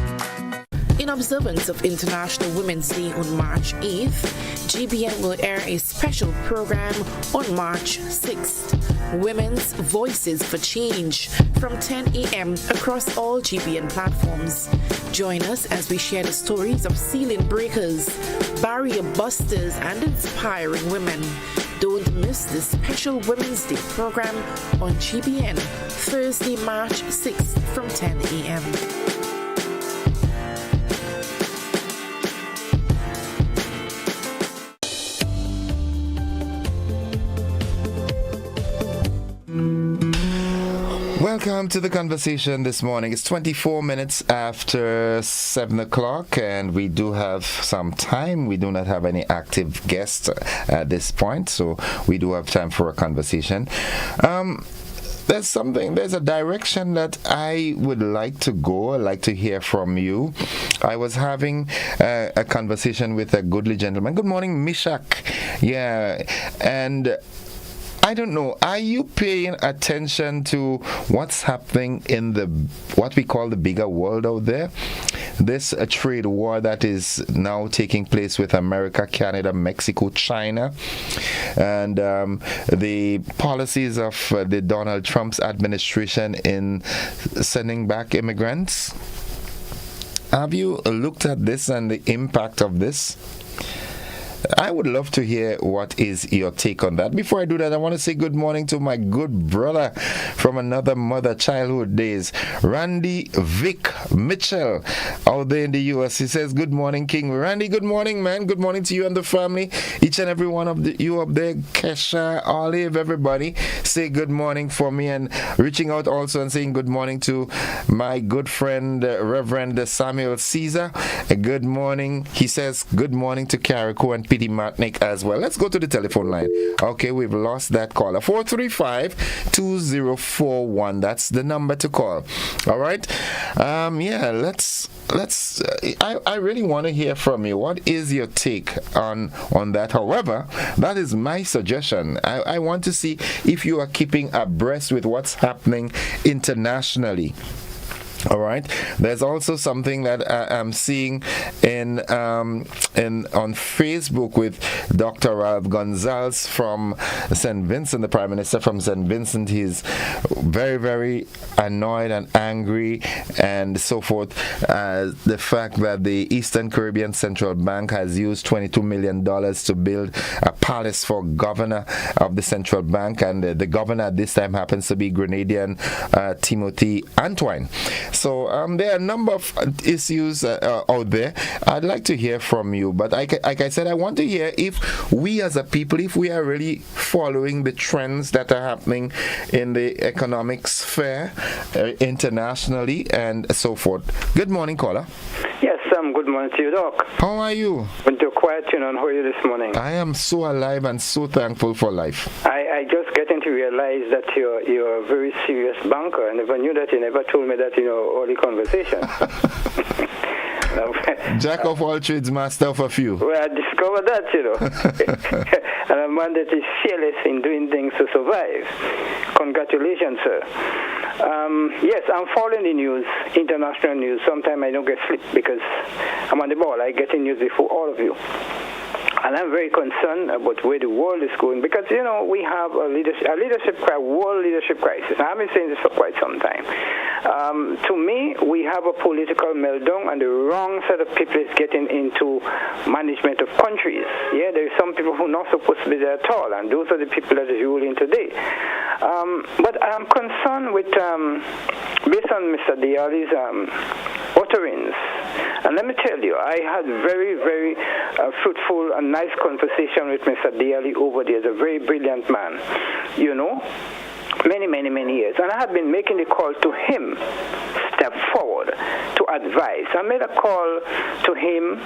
In observance of International Women's Day on March 8th, GBN will air a special program on March 6th. Women's Voices for Change from 10 a.m. across all GBN platforms. Join us as we share the stories of ceiling breakers, barrier busters, and inspiring women. Don't miss this special Women's Day program on GBN, Thursday, March 6th from 10 a.m. Welcome to the conversation this morning. It's 24 minutes after 7 o'clock and we do have some time. We do not have any active guests at this point, so we do have time for a conversation. There's a direction that I would like to go. I'd like to hear from you. I was having a conversation with a goodly gentleman. Good morning, Mishak. Yeah, and I don't know, are you paying attention to what's happening in what we call the bigger world out there? This trade war that is now taking place with America, Canada, Mexico, China, and the policies of the Donald Trump's administration in sending back immigrants. Have you looked at this and the impact of this? I would love to hear what is your take on that. Before I do that, I want to say good morning to my good brother from another mother childhood days, Randy Vic Mitchell, out there in the U.S. He says, good morning, King. Randy, good morning, man. Good morning to you and the family. Each and every one of you up there, Kesha, Olive, everybody, say good morning for me, and reaching out also and saying good morning to my good friend, Reverend Samuel Caesar. Good morning. He says good morning to Carrico and Speedy Matnick as well. Let's go to the telephone line. Okay, we've lost that caller. 435-2041. That's the number to call. All right. Let's. I really want to hear from you. What is your take on that? However, that is my suggestion. I want to see if you are keeping abreast with what's happening internationally. All right. There's also something that I'm seeing on Facebook with Dr. Ralph Gonzalez from St. Vincent, the Prime Minister from St. Vincent. He's very, very annoyed and angry and so forth. The fact that the Eastern Caribbean Central Bank has used $22 million to build a palace for governor of the central bank, and the governor at this time happens to be Grenadian Timothy Antwine. So there are a number of issues out there. I'd like to hear from you, but like I said, I want to hear if we as a people, if we are really following the trends that are happening in the economic sphere internationally and so forth. Good morning, caller. Yes, good morning to you, Doc. How are you? Went to a quiet tune on how are you this morning? I am so alive and so thankful for life. I just getting to realize that you're a very serious banker. I never knew that. You never told me that, all the conversation. Jack of all trades, master of a few. Well, I discovered that, and a man that is fearless in doing things to survive. Congratulations, sir. Yes, I'm following the news, international news. Sometimes I don't get sleep because I'm on the ball. I get in news before all of you. And I'm very concerned about where the world is going because, we have a world leadership crisis. I've been saying this for quite some time. To me, we have a political meltdown and the wrong set of people is getting into management of countries. Yeah, there are some people who are not supposed to be there at all, and those are the people that are ruling today. But I'm concerned with, based on Mr. Dialli's utterance, and let me tell you, I had very, very fruitful and nice conversation with Mr. Dialli over there. He's a very brilliant man, many, many, many years. And I had been making the call to him, step forward, to advise. I made a call to him,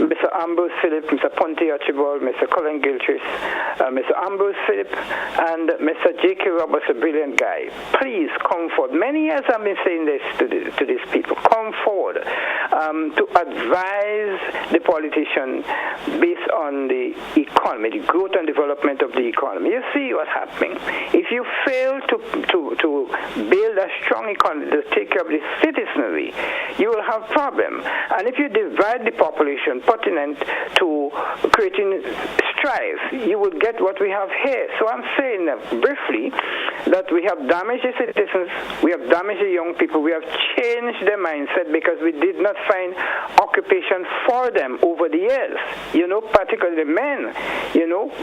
Mr. Ambrose Phillip, Mr. Ponte Archibald, Mr. Colin Gilchrist, Mr. Ambrose Phillip, and Mr. J.K. Roberts, a brilliant guy. Please come forward. Many years I've been saying this to these people. Come forward to advise the politician based on the economy, the growth and development of the economy. You see what's happening. If you fail to build a strong economy to take care of the citizenry, you will have problem. And if you divide the population pertinent to creating strife, you will get what we have here. So I'm saying briefly that we have damaged the citizens, we have damaged the young people, we have changed their mindset because we did not find occupation for them over the years. Particularly the men,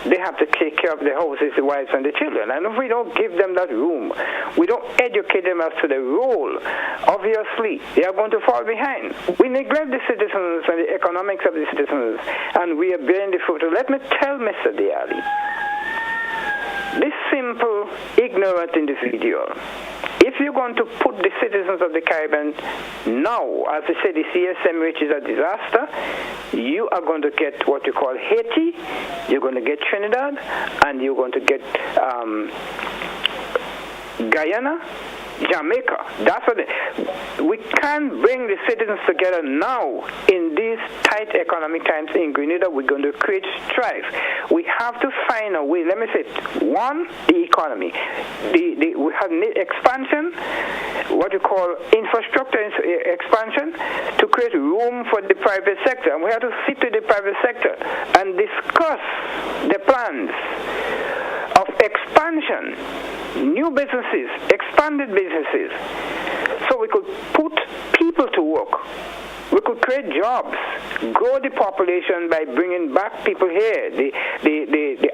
they have to take care of the houses, the wives, and the children. And if we don't give them that room, we don't educate them as to the role, obviously, they are going to fall behind. We neglect the citizens and the economics of the citizens, and we are bearing the fruit. Let me tell Mr. Dialli, this simple, ignorant individual, if you're going to put the citizens of the Caribbean now, as I said, the CSM, which is a disaster, you are going to get what you call Haiti, you're going to get Trinidad, and you're going to get Guyana, Jamaica. That's what we can't bring the citizens together now in these tight economic times in Grenada. We're going to create strife. We have to find a way. Let me say, one, the economy. We have expansion, what you call infrastructure expansion, to create room for the private sector. And we have to sit to the private sector and discuss the plans of expansion, new businesses, expanded businesses, so we could put people to work. We could create jobs, grow the population by bringing back people here, the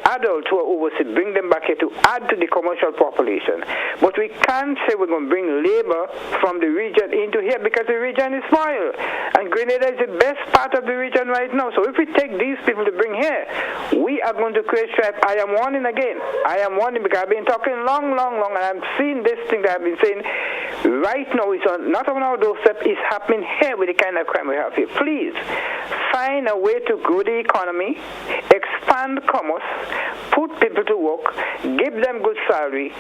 adults who are overseas, bring them back here to add to the commercial population. But we can't say we're going to bring labor from the region into here because the region is spoiled. And Grenada is the best part of the region right now. So if we take these people to bring here, we are going to create strife. I am warning again. I am warning because I've been talking long, and I'm seeing this thing that I've been saying right now. It's not on our doorstep. It's happening here with the kind of crime we have here. Please, find a way to grow the economy, expand commerce, put people to work, give them good salary.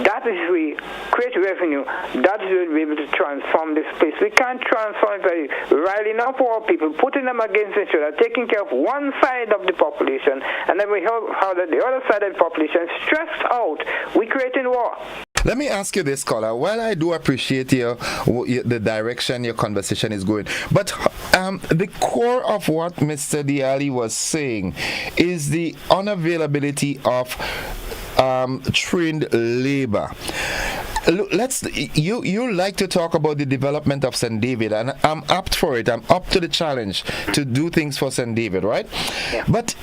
That is we create revenue. That is we'll be able to transform this place. We can't transform it by riling up our people, putting them against each other, taking care of one side of the population, and then we have how the other side of the population is stressed out. We're creating war. Let me ask you this, caller. While I do appreciate the direction your conversation is going, but the core of what Mr. Diali was saying is the unavailability of trained labor. Look, you like to talk about the development of St. David, and I'm apt for it. I'm up to the challenge to do things for St. David, right? Yeah. But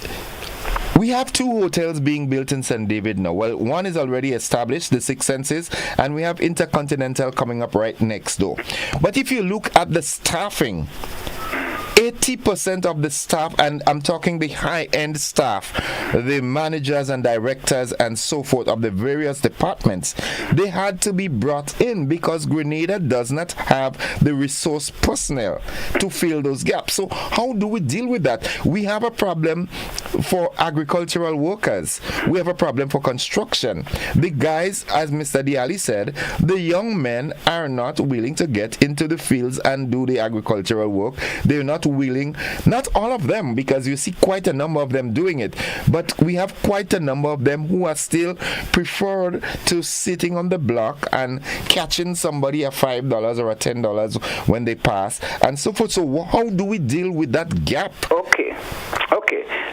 we have 2 hotels being built in St. David now. Well, one is already established, the Six Senses, and we have Intercontinental coming up right next door. But if you look at the staffing, 80% of the staff, and I'm talking the high-end staff, the managers and directors and so forth of the various departments, they had to be brought in because Grenada does not have the resource personnel to fill those gaps. So how do we deal with that? We have a problem for agricultural workers. We have a problem for construction. The guys, as Mr. Diali said, the young men are not willing to get into the fields and do the agricultural work. They're not willing, not all of them, because you see quite a number of them doing it, but we have quite a number of them who are still preferred to sitting on the block and catching somebody a $5 or a $10 when they pass and so forth. So how do we deal with that gap? Okay.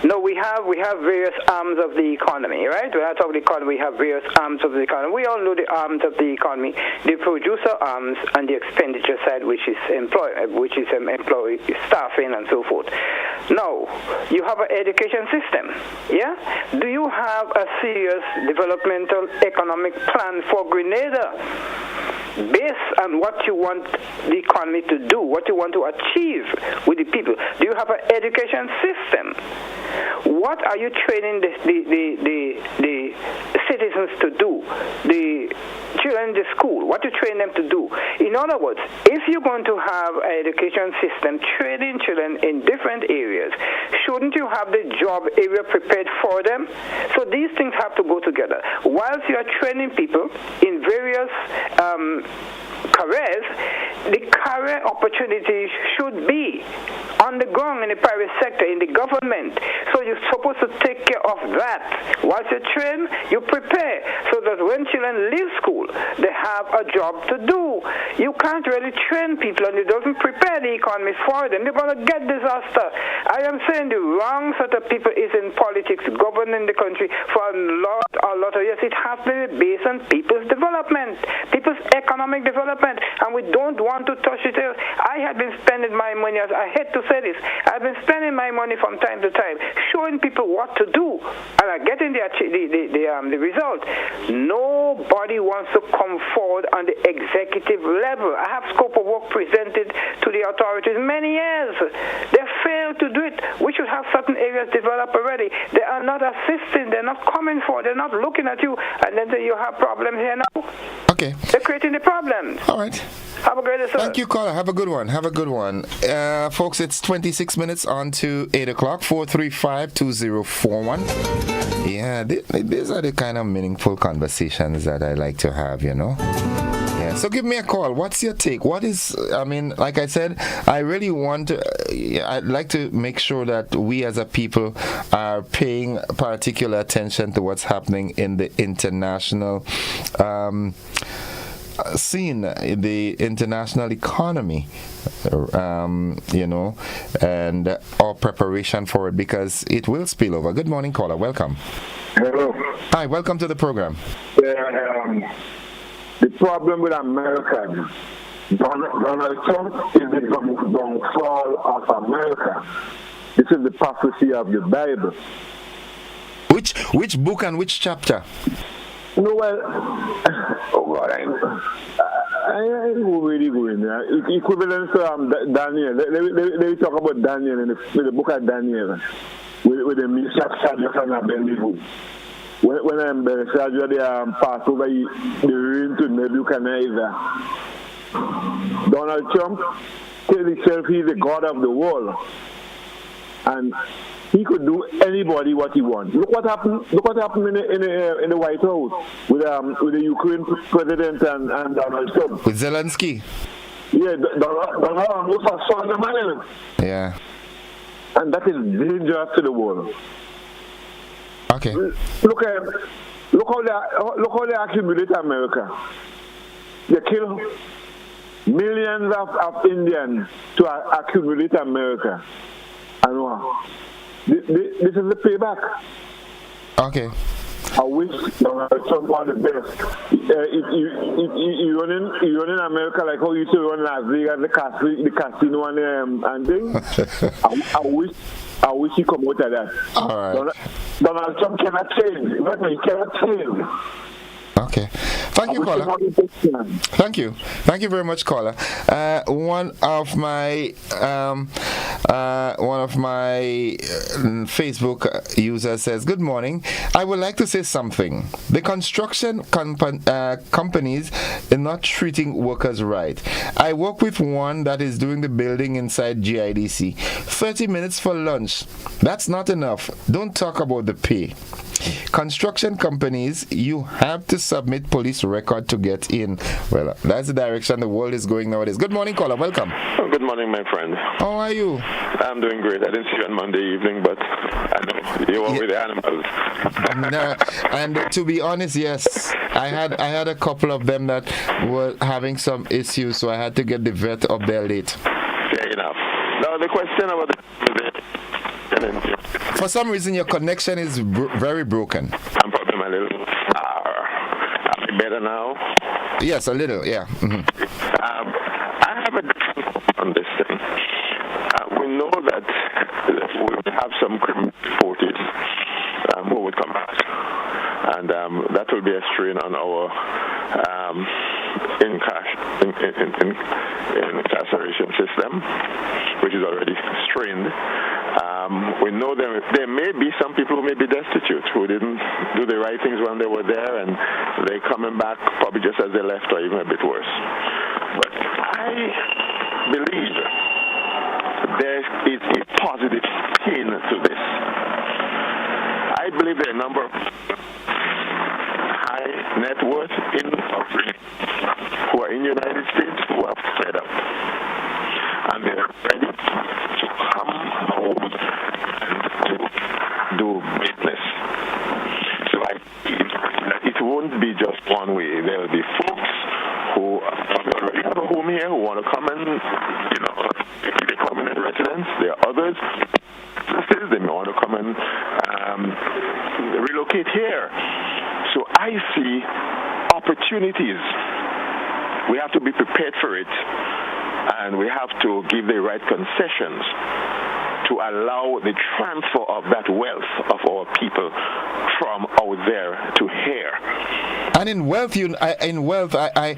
No, we have various arms of the economy, right? When I talk about the economy, we have various arms of the economy. We all know the arms of the economy: the producer arms and the expenditure side, which is employee staffing and so forth. Now, you have an education system, yeah? Do you have a serious developmental economic plan for Grenada based on what you want the economy to do, what you want to achieve with the people? Do you have an education system? What are you training the citizens to do? The children in the school, what you train them to do? In other words, if you're going to have an education system training children in different areas, shouldn't you have the job area prepared for them? So these things have to go together. Whilst you are training people in various careers, the career opportunities should be on the ground in the private sector, in the government. So you're supposed to take care of that. Once you train, you prepare so that when children leave school, they have a job to do. You can't really train people and you don't prepare the economy for them. They're going to get disaster. I am saying the wrong sort of people is in politics, governing the country for a lot of years. It has to be based on people's development, people's economic development, and we don't want to touch it. I have been spending my money, I hate to say this, I've been spending my money from time to time, showing people what to do, and I'm getting the result. Nobody wants to come forward on the executive level. I have scope of work presented to the authorities many years. They failed to do it. We should have certain areas developed already. They are not assisting, they're not coming forward, they're not looking at you, and then you have problems here now. Okay. They're creating the problems. All right. Have a great day, sir. Thank you, caller. Have a good one. Folks, it's 26 minutes on to 8 o'clock, 435-2041. Yeah, these are the kind of meaningful conversations that I like to have, you know. Yeah, so give me a call. What's your take? Like I said, I really I'd like to make sure that we as a people are paying particular attention to what's happening in the international scene, the international economy, and our preparation for it, because it will spill over. Good morning, caller. Welcome. Hello. Hi, welcome to the program. The problem with America, Donald Trump is the downfall of America. This is the prophecy of the Bible. Which book and which chapter? No, well, I really go in there. Equivalent to Daniel. Let me talk about Daniel in the book of Daniel, with the Meshach, Shadrach, and Abednego. When Belshazzar they passed over the rain to Nebuchadnezzar, Donald Trump tell himself he's the God of the world. And he could do anybody what he wants. Look what happened in the White House with the Ukraine president and Donald Trump. With Zelensky. Yeah, Donald almost saw the man. Yeah. And that is dangerous to the world. Okay. Look how they accumulate America. They kill millions of Indians to accumulate America. And this is the payback. Okay. I wish Trump was the best. You running America like how you used to run Las Vegas, the casino and things. I wish he come out of that. All right. Donald Trump cannot change. He cannot change. Okay. Thank you, caller. Thank you. Thank you very much, caller. One of my Facebook users says, "Good morning. I would like to say something. The construction companies are not treating workers right. I work with one that is doing the building inside GIDC. 30 minutes for lunch. That's not enough. Don't talk about the pay. Construction companies, you have to submit police record to get in." Well, that's the direction the world is going nowadays. Good morning, caller. Welcome. Oh, good morning, my friend. How are you? I'm doing great. I didn't see you on Monday evening, but I know you were with the animals. And to be honest, yes, I had a couple of them that were having some issues, so I had to get the vet up there late. Fair enough. Now, the question about the for some reason, your connection is very broken. I'm probably a little. Am I better now? Yes, a little. Yeah. Mm-hmm. I have a different on this thing. We know that we have some criminal reported who would come back, and that will be a strain on our incarceration system, which is already strained. We know there may be some people who may be destitute, who didn't do the right things when they were there, and they're coming back probably just as they left or even a bit worse. But I believe there is a positive spin to this. I believe there are a number of high net worth who are in the United States who are fed up. And they're ready to come home and to do business. So I believe that it won't be just one way. There will be folks who already have a home here who want to come and, be permanent residents. There are others, they may want to come and relocate here. So I see opportunities. We have to be prepared for it. And we have to give the right concessions to allow the transfer of that wealth of our people from out there to here. And in wealth, I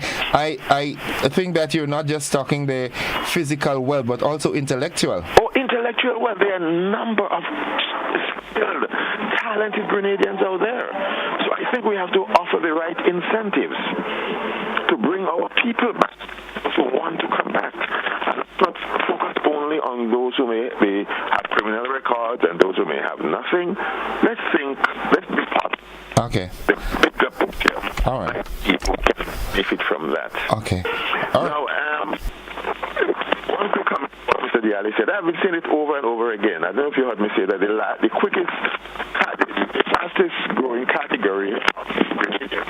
think that you're not just talking the physical wealth, but also intellectual. Oh, intellectual wealth. There are a number of skilled, talented Grenadians out there. So I think we have to offer the right incentives to bring our people back, who want to come back, and not focus only on those who may have criminal records and those who may have nothing. Let's be part of the bigger picture. All right. People can benefit from that. Okay. Now, one quick comment on what Mr. Diallo said. I've been saying it over and over again. I don't know if you heard me say that the quickest, the fastest growing category of Grenadians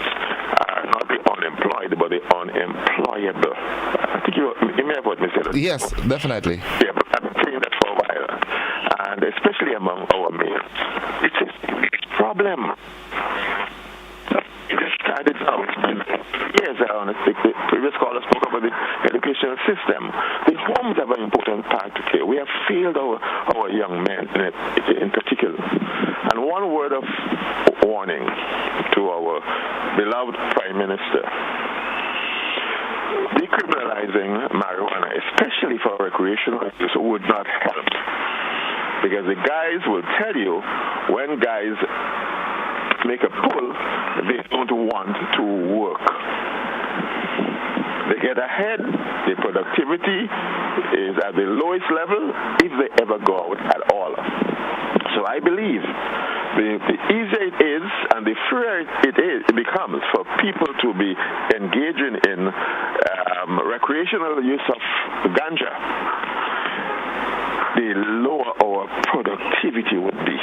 are not the unemployed, but the unemployable. I think you may have heard me say that. Yes, definitely. Yeah, but I've been saying that for a while. And especially among our males. It's a problem. It started out years ago. The previous caller spoke about the educational system. The homes have an important part to play. We have failed our young men in particular. And one word of warning to our beloved Prime Minister: decriminalizing marijuana, especially for recreational use, would not help. Because the guys will tell you when guys make a pull, they don't want to work. they get ahead. The productivity is at the lowest level if they ever go out at all. So I believe the easier it is and the freer it becomes for people to be engaging in recreational use of ganja, the lower our productivity would be.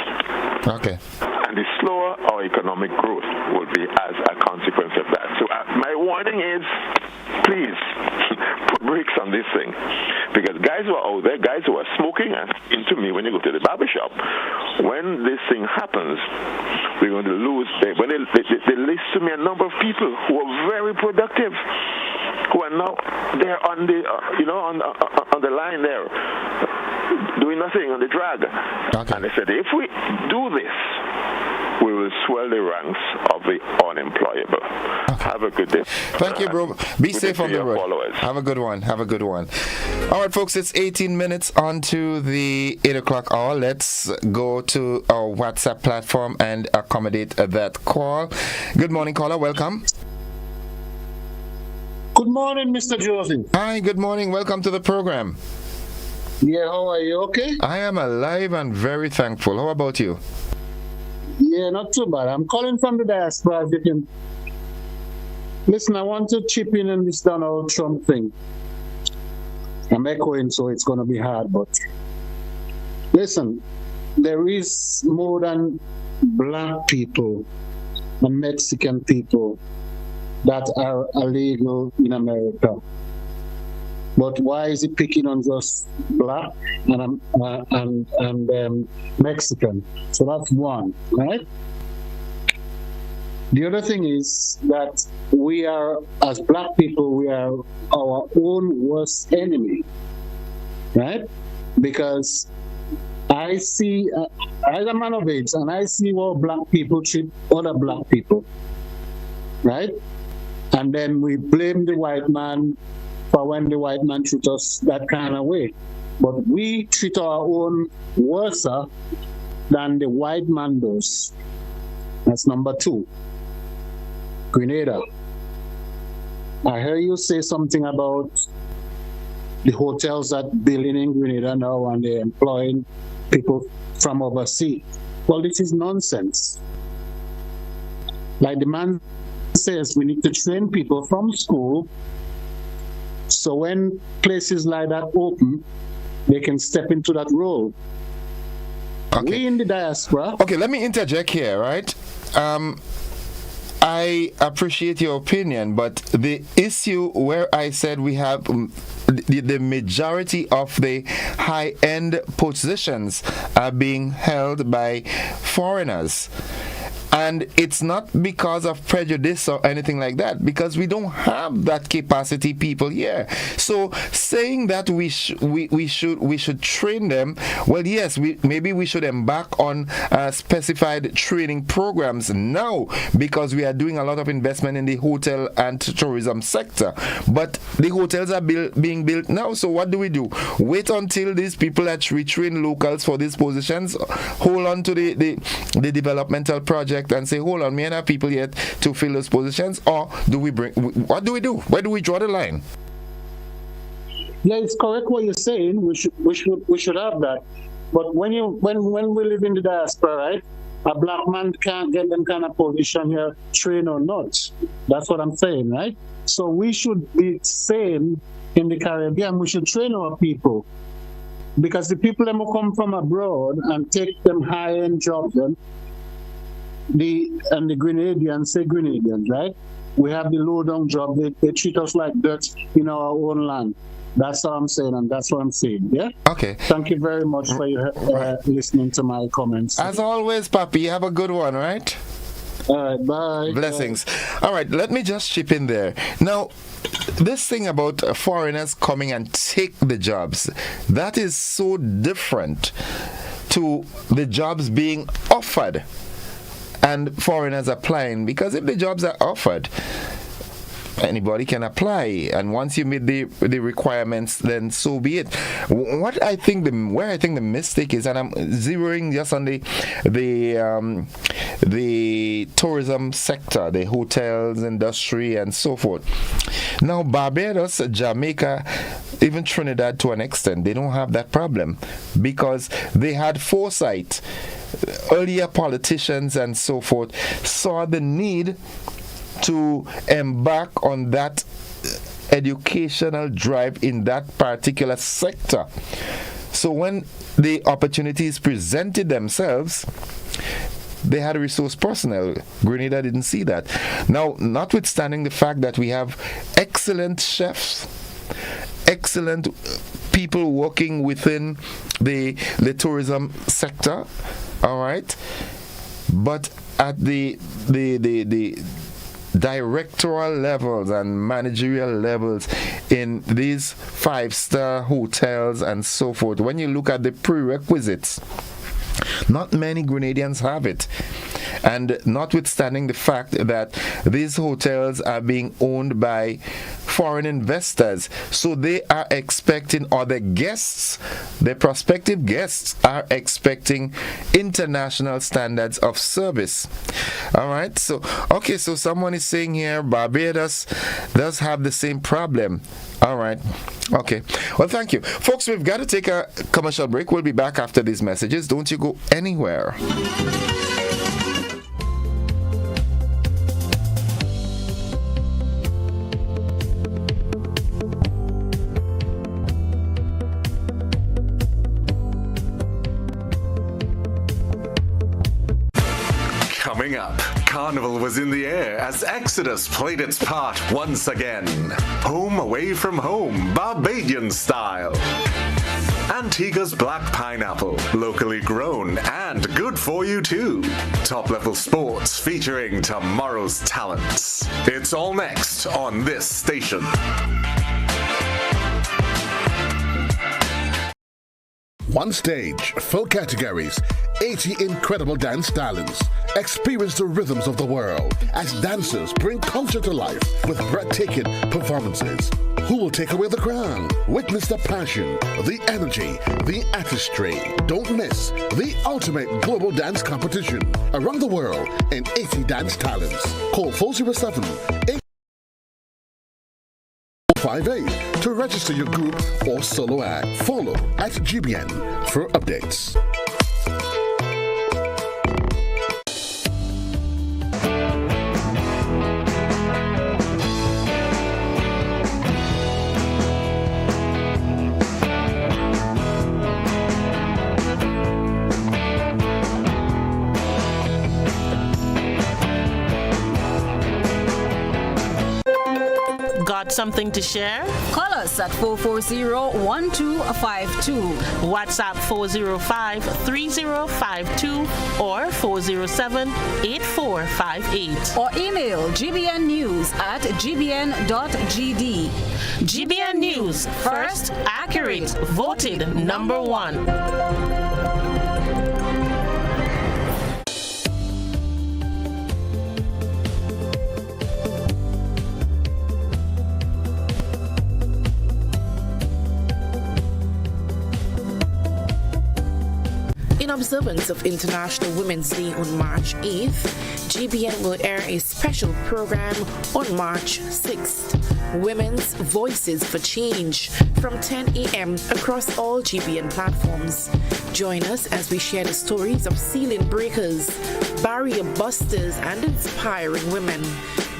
Okay. And the slower our economic growth would be as a consequence of that. So my warning is, please put brakes on this thing. Because guys who are out there, guys who are smoking, and into me when you go to the barber shop, when this thing happens, we're going to lose. When they list to me a number of people who are very productive, who are now there on the on the line there, doing nothing on the drag. Okay. And they said, if we do this, we will swell the ranks of the unemployable. Okay. Have a good day. Thank you, bro. Be safe on the road. Followers. Have a good one. Have a good one. All right, folks, it's 18 minutes on to the 8 o'clock hour. Let's go to our WhatsApp platform and accommodate that call. Good morning, caller. Welcome. Good morning, Mr. Joseph. Hi, good morning. Welcome to the program. Yeah, how are you? Okay? I am alive and very thankful. How about you? Yeah, not too bad. I'm calling from the diaspora. If you can listen, I want to chip in on this Donald Trump thing. I'm echoing, so it's going to be hard, but listen, there is more than black people and Mexican people that are illegal in America. But why is it picking on just black and Mexican? So that's one, right? The other thing is that we are, as black people, we are our own worst enemy, right? Because I see, I'm a man of age, and I see how black people treat other black people, right? And then we blame the white man for when the white man treat us that kind of way. But we treat our own worse than the white man does. That's number two. Grenada. I heard you say something about the hotels that building in Grenada now and they're employing people from overseas. Well, this is nonsense. Like the man says, we need to train people from school so when places like that open, they can step into that role. Okay. We in the diaspora. Okay, let me interject here, right? I appreciate your opinion, but the issue where I said we have the majority of the high-end positions are being held by foreigners. And it's not because of prejudice or anything like that, because we don't have that capacity people here. So saying that we should train them, well, yes, maybe we should embark on specified training programs now, because we are doing a lot of investment in the hotel and tourism sector. But the hotels are being built now, so what do? Wait until these people that retrain locals for these positions, hold on to the developmental project and say, hold on, me and our people yet to fill those positions, or what do we do? Where do we draw the line? Yeah, it's correct what you're saying. We should have that. But when we live in the diaspora, right, a black man can't get them kind of position here, train or not. That's what I'm saying, right? So we should be same in the Caribbean. We should train our people, because the people that will come from abroad and take them high-end jobs, the Grenadians, say Grenadians, right? We have the low-down job. They treat us like dirt in our own land. That's all I'm saying, and that's what I'm saying, yeah? Okay. Thank you very much for your listening to my comments. As always, Papi, have a good one, right? All right, bye. Blessings. All right, let me just chip in there. Now, this thing about foreigners coming and take the jobs, that is so different to the jobs being offered and foreigners applying, because if the jobs are offered, anybody can apply, and once you meet the requirements, then so be it. Where I think the mistake is, and I'm zeroing just on the tourism sector, the hotels industry, and so forth. Now, Barbados, Jamaica, even Trinidad to an extent, they don't have that problem because they had foresight. Earlier politicians and so forth saw the need to embark on that educational drive in that particular sector. So when the opportunities presented themselves, they had resource personnel. Grenada didn't see that. Now, notwithstanding the fact that we have excellent chefs, excellent people working within the tourism sector, all right, but at the directorial levels and managerial levels in these 5-star hotels and so forth, when you look at the prerequisites, not many Grenadians have it. And notwithstanding the fact that these hotels are being owned by foreign investors, so they are expecting, or the guests, the prospective guests are expecting international standards of service. All right, so someone is saying here Barbados does have the same problem. All right. Okay. Well, thank you. Folks, we've got to take a commercial break. We'll be back after these messages. Don't you go anywhere. Coming up, Carnival was in the air as Exodus played its part once again. Home away from home, Barbadian style. Antigua's Black Pineapple, locally grown and good for you too. Top-level sports featuring tomorrow's talents. It's all next on this station. One stage, 4 categories, 80 incredible dance talents. Experience the rhythms of the world as dancers bring culture to life with breathtaking performances. Who will take away the crown? Witness the passion, the energy, the artistry. Don't miss the ultimate global dance competition around the world in 80 dance talents. Call 407-858 to register your group or solo act. Follow at GBN for updates. Got something to share? Call us at 440-1252. WhatsApp 405-3052 or 407-8458. Or email gbnnews@gbn.gd. GBN News, first, accurate, voted #1. In observance of International Women's Day on March 8th, GBN will air a special program on March 6th, Women's Voices for Change, from 10 a.m. across all GBN platforms. Join us as we share the stories of ceiling breakers, barrier busters, and inspiring women.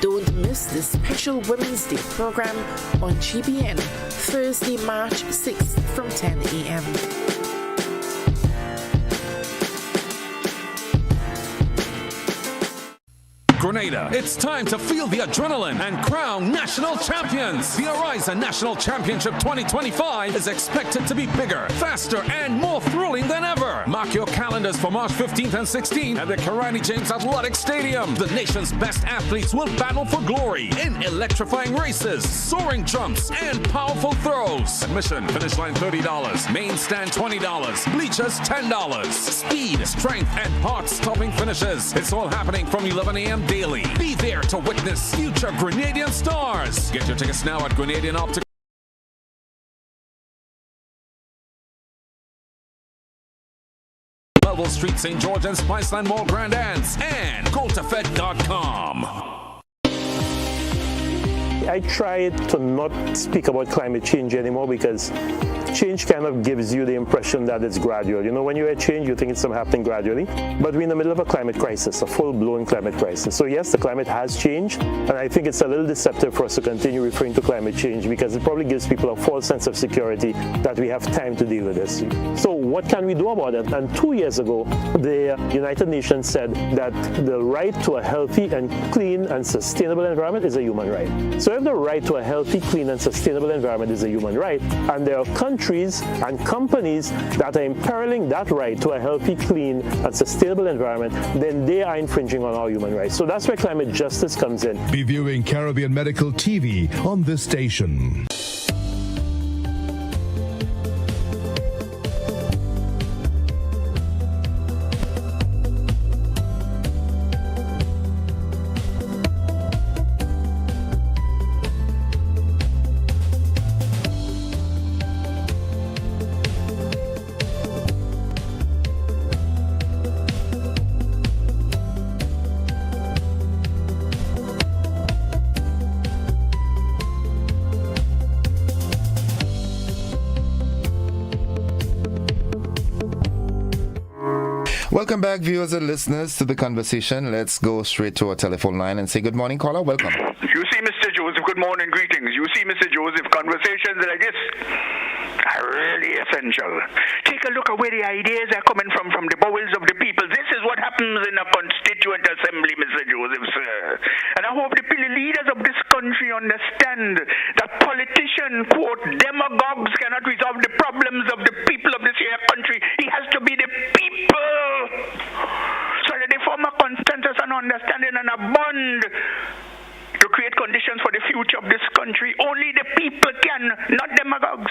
Don't miss this special Women's Day program on GBN, Thursday, March 6th from 10 a.m. Grenada, it's time to feel the adrenaline and crown national champions. The Horizon National Championship 2025 is expected to be bigger, faster, and more thrilling than ever. Mark your calendars for March 15th and 16th at the Karani James Athletic Stadium. The nation's best athletes will battle for glory in electrifying races, soaring jumps, and powerful throws. Admission, finish line $30, main stand $20, bleachers $10. Speed, strength, and heart-stopping finishes. It's all happening from 11 a.m. daily daily. Be there to witness future Grenadian stars. Get your tickets now at Grenadian Optical. Melville Street, St. George and Spiceland Mall Grand Anse, and GoToFed.com. I try to not speak about climate change anymore because change kind of gives you the impression that it's gradual. You know, when you hear change, you think it's happening gradually. But we're in the middle of a climate crisis, a full-blown climate crisis. So yes, the climate has changed, and I think it's a little deceptive for us to continue referring to climate change because it probably gives people a false sense of security that we have time to deal with this. So what can we do about it? And 2 years ago, the United Nations said that the right to a healthy and clean and sustainable environment is a human right. So if the right to a healthy, clean and sustainable environment is a human right, and there are countries and companies that are imperiling that right to a healthy, clean and sustainable environment, then they are infringing on our human rights. So that's where climate justice comes in. Be viewing Caribbean Medical TV on this station. Welcome back, viewers and listeners, to the conversation. Let's go straight to our telephone line and say good morning, caller. Welcome. You see, Mr. Joseph, good morning, greetings. You see, Mr. Joseph, conversations like this are really essential. Take a look at where the ideas are coming from the bowels of the people. This is what happens in a constituent assembly, Mr. Joseph, sir. And I hope the leaders of this country understand that politicians, quote, demagogues cannot resolve the problems of the people of this here country. It has to be the people. So that they form a consensus and understanding and a bond to create conditions for the future of this country. Only the people can, not demagogues.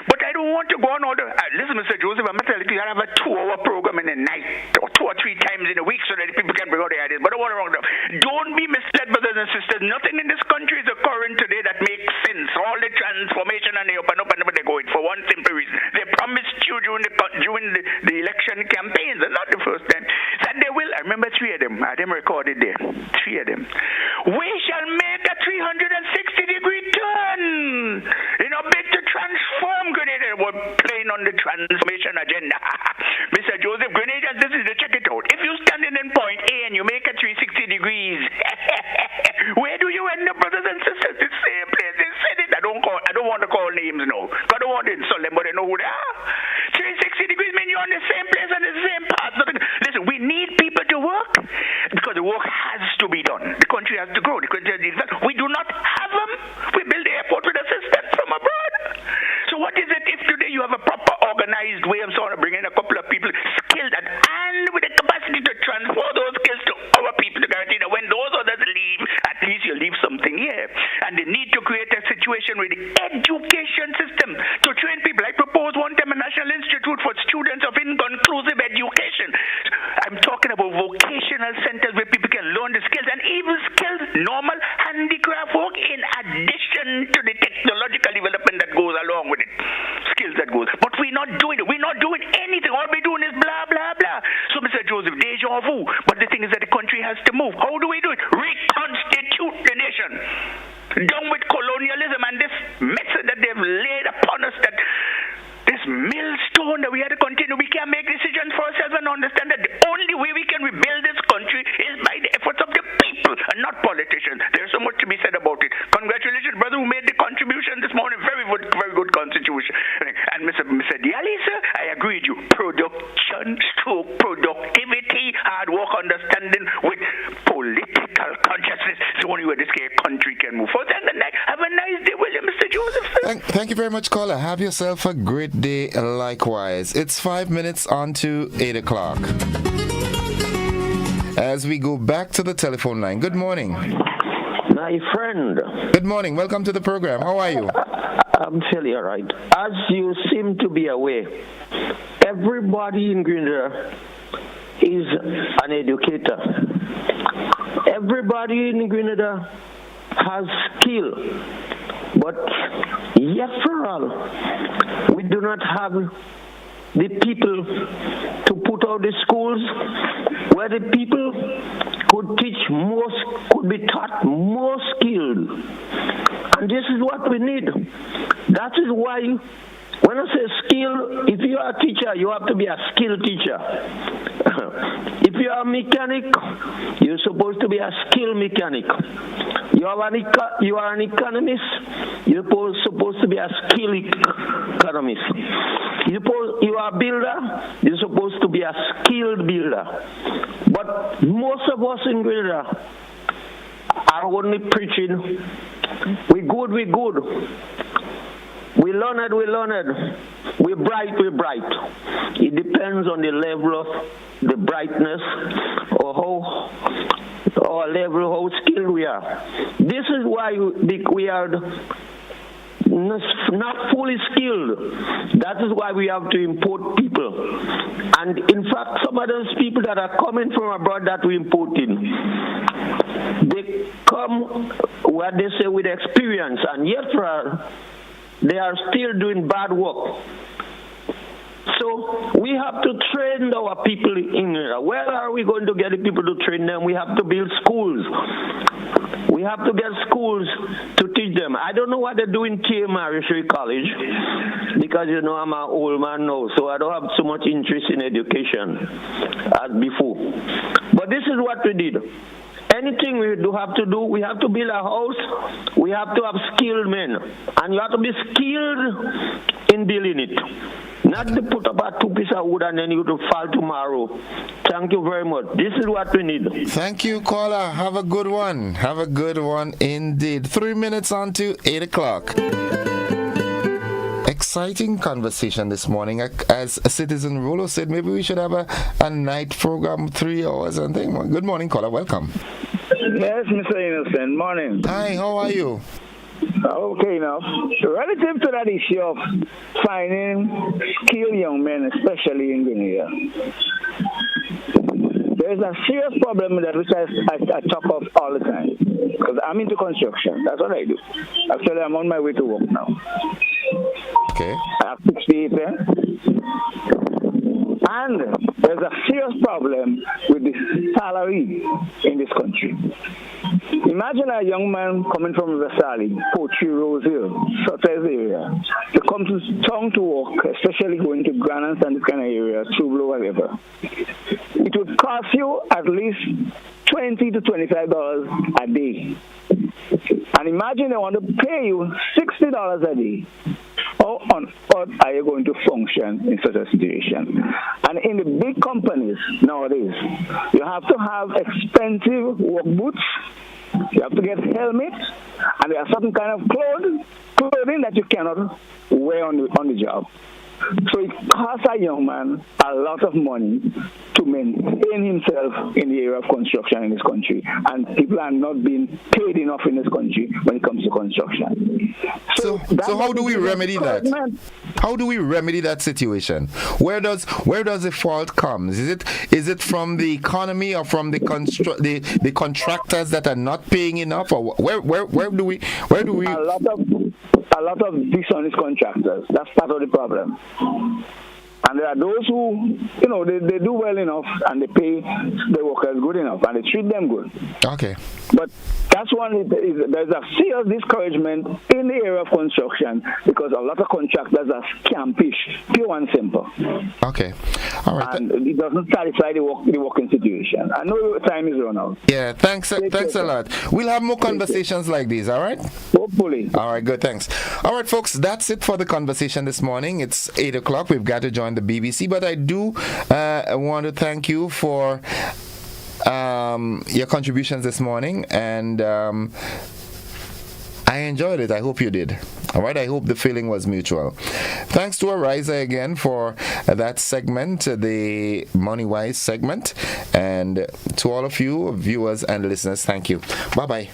But I don't want to go on all the... listen, Mr. Joseph, I'm telling you, I have a 2-hour program in the night, or 2 or 3 times in a week, so that the people can bring out the ideas. But I want to wrong them. Don't be misled, brothers and sisters. Nothing in this country is occurring today that makes sense. All the transformation and they open up and they go in for one simple reason. They promised you during the election campaigns, and not the first time, that they will. I remember 3 of them. I had them recorded there. 3 of them. We shall make a 360-degree turn in a bid to transform Grenada. We're playing on the transformation agenda. Mr. Joseph, Grenadians, this is the check it out. If you're standing in point A and you make a 360 degrees, where do you end up, brothers and sisters? The same place. They said it. I don't want to call names now. I don't want to insult them, but they know who they are. 360 degrees mean you're on the same place and the same path. Listen, we need people to work because the work has to be done. The country has to grow. The country has to invest. We do not have them. We build the airport with assistance from abroad. So what is it if today you have a proper organized way of sort of bringing a couple of people skilled and with the capacity to transfer those skills to our people to guarantee that when those others leave, at least you leave something here. And they need to create a situation with the education system to train people. I propose one time a National Institute for Students of Inclusive Education. I'm talking about vocational centers where people can learn the skills and even skills, normal handicraft work in addition to the technological development that goes along with it. Skills that goes. But we're not doing it. We're not doing anything. All we're doing is blah, blah, blah. So, Mr. Joseph, deja vu. But the thing is that the country has to move. How do we do it? Reconstitute the nation. Done with colonialism and this method that they've laid upon us, that this millstone that we have to continue. We can't make decisions for ourselves and understand that the only way we can rebuild this country is by the efforts of the people and not politicians. There's so much to be said about it. Congratulations, brother, who made the contribution this morning. Very good constitution. And Mr. Diali, sir, I agree with you. Production, stroke, productivity, hard work, understanding with political consciousness is the only way this country can move forward. And have a nice day, William, Mr. Joseph, sir. Thank you very much, caller. Have yourself a great day likewise. It's 5 minutes on to 8 o'clock. As we go back to the telephone line, good morning. My friend. Good morning. Welcome to the program. How are you? I'm fairly all right. As you seem to be aware, everybody in Grenada is an educator. everybody in Grenada has skill, but yet for all, we do not have the people to put out the schools where the people could be taught more skilled. And this is what we need. That is why when I say skill, if you are a teacher, you have to be a skilled teacher. If you are a mechanic, you're supposed to be a skilled mechanic. You are an economist, you're supposed to be a skilled economist. You are a builder, you're supposed to be a skilled builder. But most of us in Grenada are only preaching, we good. We learned. We're bright. It depends on the level of the brightness or how skilled we are. This is why we are not fully skilled. That is why we have to import people. And in fact, some of those people that are coming from abroad that we importing, they come, what they say, with experience, and yet they are still doing bad work. So we have to train our people in here. Where are we going to get the people to train them? We have to build schools. We have to get schools to teach them. I don't know what they do in T.A. Marishry College because, I'm an old man now, so I don't have so much interest in education as before. But this is what we did. Anything we do have to do, we have to build a house, we have to have skilled men. And you have to be skilled in building it. Not to put up a 2 piece of wood and then you to fall tomorrow. Thank you very much. This is what we need. Thank you, caller. Have a good one. Have a good one indeed. 3 minutes on to 8 o'clock. Exciting conversation this morning. As Citizen Rolo said, maybe we should have a night program, 3 hours and thing. Good morning, caller. Welcome. Yes, Mr. Innocent. Morning. Hi, how are you? Okay, now, relative to that issue of finding skilled young men, especially in Grenada, there's a serious problem that which I talk of all the time, because I'm into construction. That's what I do. Actually, I'm on my way to work now. Okay. I have 68 there. And there's a serious problem with the salary in this country. Imagine a young man coming from Versailles, Poetry, Rose Hill, Sutter's area, to come to town to work, especially going to Grenada and this kind of area, Trublo, whatever. It would cost you at least $20 to $25 a day. And imagine they want to pay you $60 a day. How on earth are you going to function in such a situation? And in the big companies nowadays, you have to have expensive work boots, you have to get helmets, and there are certain kind of clothing that you cannot wear on the job. So it costs a young man a lot of money to maintain himself in the area of construction in this country. And people are not being paid enough in this country when it comes to construction. So how do we remedy that? How do we remedy that situation? Where does the fault come? Is it from the economy or from the contractors that are not paying enough, or where do we a lot of dishonest contractors. That's part of the problem. And there are those who, they do well enough and they pay the workers good enough and they treat them good. Okay. But that's there's a serious discouragement in the area of construction because a lot of contractors are scampish, pure and simple. Okay. All right. And it doesn't satisfy the working situation. I know your time is run out. Yeah, thanks a lot. We'll have more conversations like these, all right? Hopefully. All right, good, thanks. All right, folks, that's it for the conversation this morning. It's 8 o'clock. We've got to join the BBC, but I do want to thank you for your contributions this morning, and I enjoyed it. I hope you did. All right, I hope the feeling was mutual. Thanks to Ariza again for that segment, the Money Wise segment, and to all of you viewers and listeners, thank you. Bye-bye.